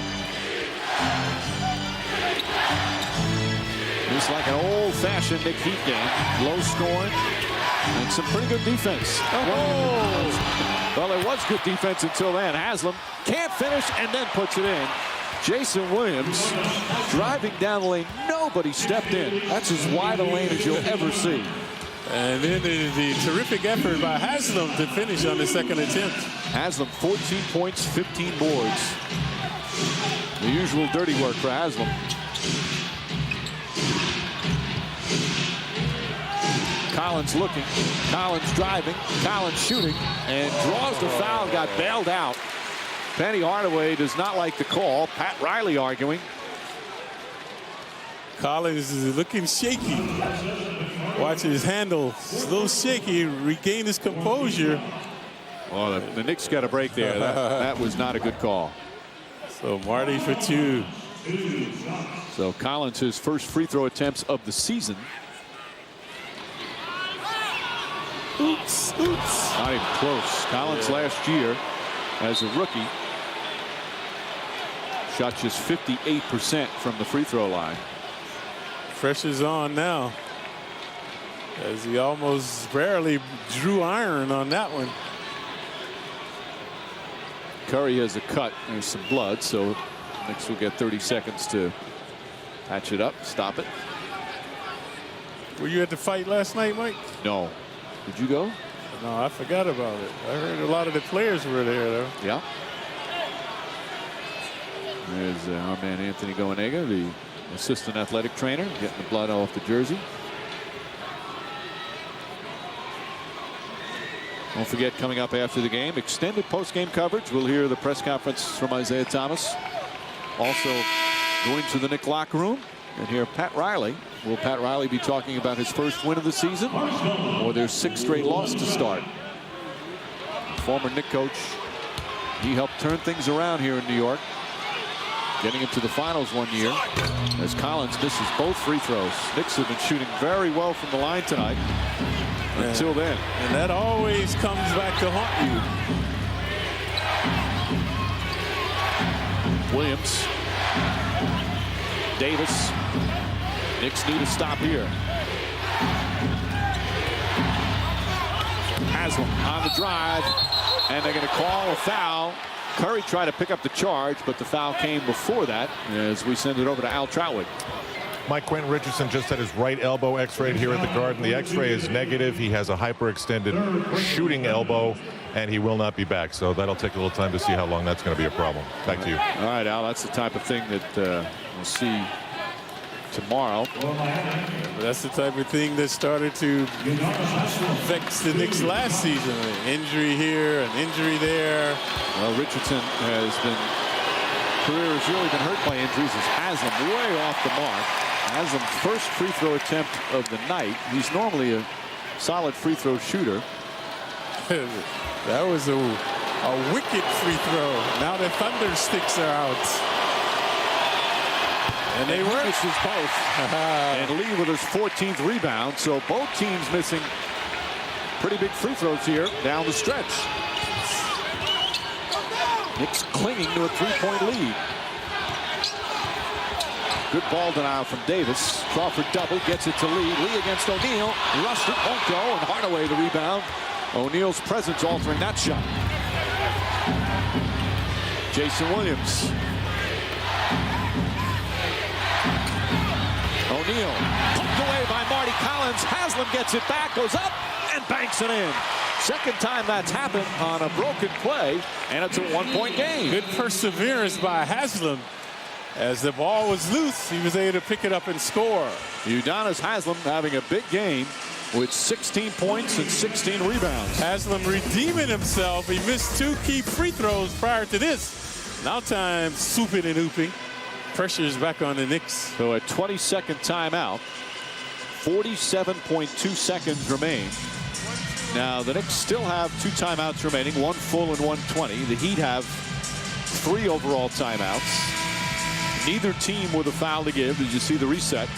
It's like an old-fashioned Knick Heat game. Low scoring and some pretty good defense. Oh. Well, there was good defense until then. Haslam can't finish and then puts it in. Jason Williams driving down the lane. Nobody stepped in. That's as wide a lane as you'll ever see. And then the terrific effort by Haslam to finish on the second attempt. Haslam, 14 points, 15 boards. The usual dirty work for Haslam. Collins looking, Collins driving, Collins shooting, and draws the foul, got bailed out. Penny Hardaway does not like the call. Pat Riley arguing. Collins is looking shaky. Watch his handle, a little shaky, regain his composure. Oh, the Knicks got a break there. That was not a good call. So Marty for 2. So Collins, his first free throw attempts of the season. Oops. Not even close. Collins last year as a rookie shot just 58% from the free throw line. Pressure's on now, as he almost barely drew iron on that one. Curry has a cut. There's some blood, so Knicks will get 30 seconds to patch it up, stop it. Were you at the fight last night, Mike? No. Did you go? No, I forgot about it. I heard a lot of the players were there, though. Yeah. There's our man Anthony Goenega, the assistant athletic trainer, getting the blood off the jersey. Don't forget, coming up after the game, extended post-game coverage. We'll hear the press conference from Isaiah Thomas. Also going to the Knick locker room and hear Pat Riley. Will Pat Riley be talking about his first win of the season, or their 6th straight loss to start? Former Knick coach. He helped turn things around here in New York, getting into the finals one year as Collins misses both free throws. Knicks have been shooting very well from the line tonight until then. And that always comes back to haunt you. Williams. Davis. Knicks need to stop here. Haslam on the drive, and they're going to call a foul. Curry tried to pick up the charge, but the foul came before that as we send it over to Al Troutwig. Mike, Quentin Richardson just had his right elbow x-rayed here at the Garden. The x-ray is negative. He has a hyperextended shooting elbow, and he will not be back. So that'll take a little time to see how long that's going to be a problem. Back to you. All right, Al, that's the type of thing that we'll see tomorrow. But that's the type of thing that started to vex the Knicks last season. An injury here, an injury there. Well, Richardson has been, career has really been hurt by injuries. As Haslam way off the mark. Haslam's first free throw attempt of the night. He's normally a solid free throw shooter. That was a wicked free throw. Now the Thunder sticks are out. And they were misses both. And Lee with his 14th rebound. So both teams missing pretty big free throws here down the stretch. Knicks clinging to a 3-point lead. Good ball denial from Davis. Crawford double, gets it to Lee. Lee against O'Neal. Rushed it, won't go, and Hardaway the rebound. O'Neal's presence altering that shot. Jason Williams. O'Neal poked away by Marty Collins. Haslam gets it back, goes up, and banks it in. Second time that's happened on a broken play, and it's a one-point game. Good perseverance by Haslam. As the ball was loose, he was able to pick it up and score. Udonis Haslam having a big game with 16 points and 16 rebounds. Haslam redeeming himself. He missed 2 key free throws prior to this. Now time swooping and hooping. Pressure is back on the Knicks. So a 20-second timeout. 47.2 seconds remain. Now the Knicks still have 2 timeouts remaining, 1 full and 1 20. The Heat have 3 overall timeouts. Neither team with a foul to give. Did you see the reset?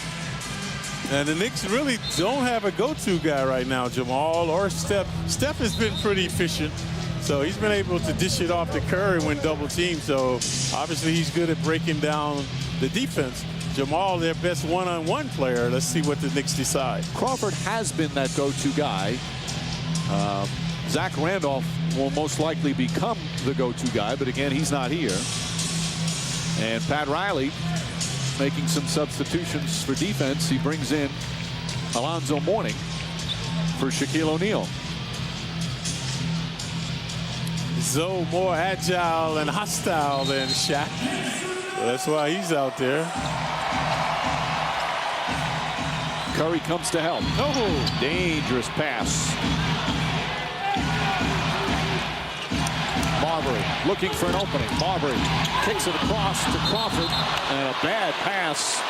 And the Knicks really don't have a go-to guy right now, Jamal or Steph. Steph has been pretty efficient. So he's been able to dish it off to Curry when double teamed. So obviously he's good at breaking down the defense. Jamal, their best one-on-one player. Let's see what the Knicks decide. Crawford has been that go-to guy. Zach Randolph will most likely become the go-to guy, but again, he's not here. And Pat Riley making some substitutions for defense. He brings in Alonzo Mourning for Shaquille O'Neal. Zoe more agile and hostile than Shaq. So that's why he's out there. Curry comes to help. Oh, Dangerous pass. Marbury looking for an opening. Marbury kicks it across to Crawford, and a bad pass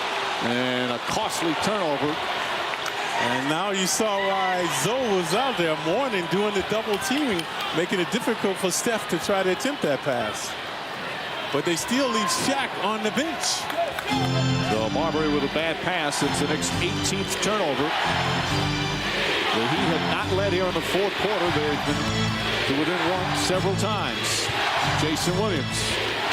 and a costly turnover. and now you saw why Zoe was out there. Mourning doing the double teaming, making it difficult for Steph to try to attempt that pass. But they still leave Shaq on the bench. So Marbury with a bad pass. It's the next 18th turnover. The Heat have not led here in the fourth quarter. They've been to within 1 several times. Jason Williams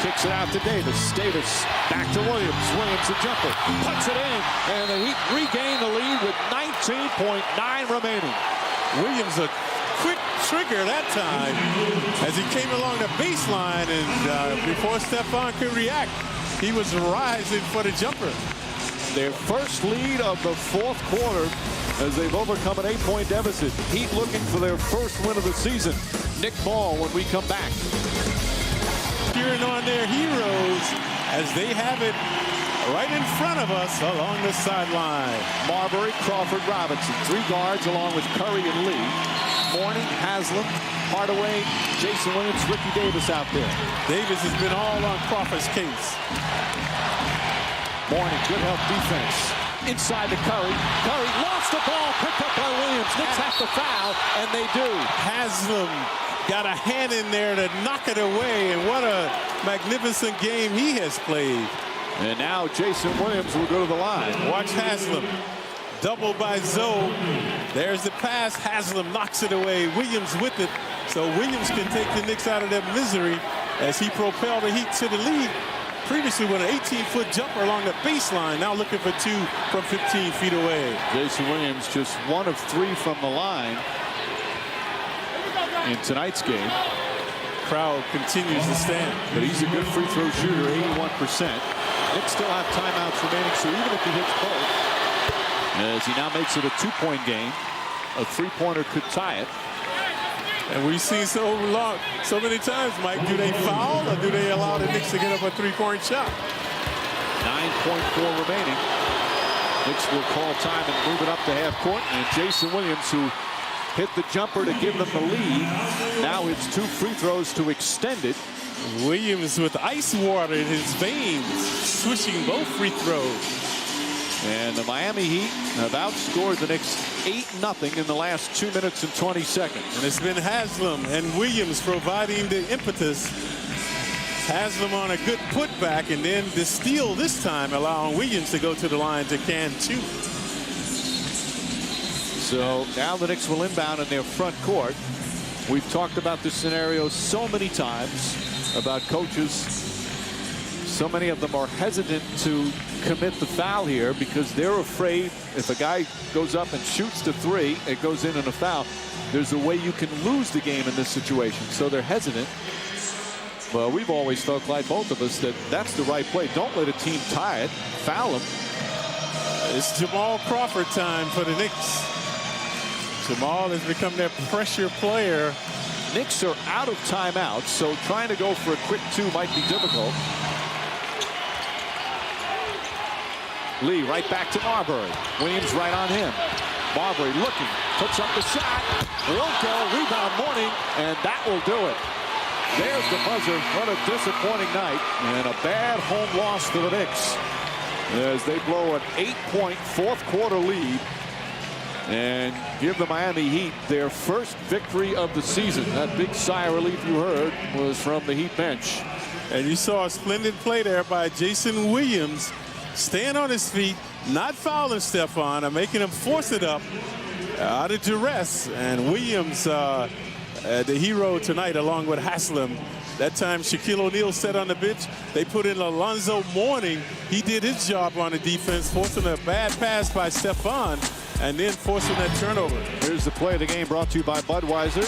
kicks it out to Davis. Davis back to Williams. Williams the jumper. Puts it in. And the Heat regain the lead with 19.9 remaining. Williams a quick trigger that time as he came along the baseline, and before Stephon could react, he was rising for the jumper. Their first lead of the fourth quarter as they've overcome an 8-point deficit. Heat looking for their first win of the season. Nick Ball when we come back. Cheering on their heroes as they have it right in front of us along the sideline. Marbury, Crawford, Robinson. 3 guards along with Curry and Lee. Mourning, Haslam, Hardaway, Jason Williams, Ricky Davis out there. Davis has been all on Crawford's case. Mourning, good help defense. Inside to Curry. Curry lost the ball, picked up by Williams. Knicks have to foul, and they do. Haslam got a hand in there to knock it away, and what a magnificent game he has played. And now Jason Williams will go to the line. Watch Haslam. Double by Zoe. There's the pass. Haslam knocks it away. Williams with it. So Williams can take the Knicks out of their misery as he propelled the Heat to the lead. Previously with an 18-foot jumper along the baseline. Now looking for 2 from 15 feet away. Jason Williams just 1 of 3 from the line in tonight's game. Crowd continues to stand. But he's a good free throw shooter, 81%. Knicks still have timeouts remaining, so even if he hits both, as he now makes it a 2-point game, a 3-pointer could tie it. And we've seen so many times, Mike, do they foul or do they allow the Knicks to get up a 3-point shot? 9.4 remaining. Knicks will call time and move it up to half court. And Jason Williams, who hit the jumper to give them the lead, now hits 2 free throws to extend it. Williams with ice water in his veins, swishing both free throws. And the Miami Heat have outscored the Knicks 8-0 in the last 2 minutes and 20 seconds. And it's been Haslam and Williams providing the impetus. Haslam on a good putback, and then the steal this time, allowing Williams to go to the line to can 2. So now the Knicks will inbound in their front court. We've talked about this scenario so many times about coaches so many of them are hesitant to commit the foul here because they're afraid if a guy goes up and shoots the three, it goes in and a foul. There's a way you can lose the game in this situation, so they're hesitant. Well, we've always felt, Clyde, both of us, that that's the right play. Don't let a team tie it. Foul him. It's Jamal Crawford time for the Knicks. Jamal has become their pressure player. Knicks are out of timeouts, so trying to go for a quick two might be difficult. Lee right back to Marbury. Williams right on him. Marbury looking, puts up the shot. Won't go, rebound Mourning, and that will do it. There's the buzzer. What a disappointing night and a bad home loss for the Knicks as they blow an 8-point fourth quarter lead and give the Miami Heat their first victory of the season. That big sigh of relief you heard was from the Heat bench. And you saw a splendid play there by Jason Williams, staying on his feet, not fouling Stephon, and making him force it up out of duress. And Williams, the hero tonight, along with Haslam. That time Shaquille O'Neal sat on the bench. They put in Alonzo Mourning. He did his job on the defense, forcing a bad pass by Stephon, and then forcing that turnover. Here's the play of the game brought to you by Budweiser.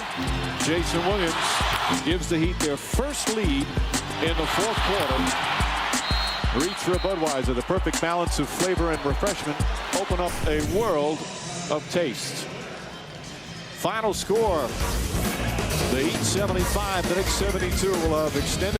Jason Williams gives the Heat their first lead in the fourth quarter. Reach for a Budweiser, the perfect balance of flavor and refreshment. Open up a world of taste. Final score, the Heat 75, the Knicks 72 will have extended.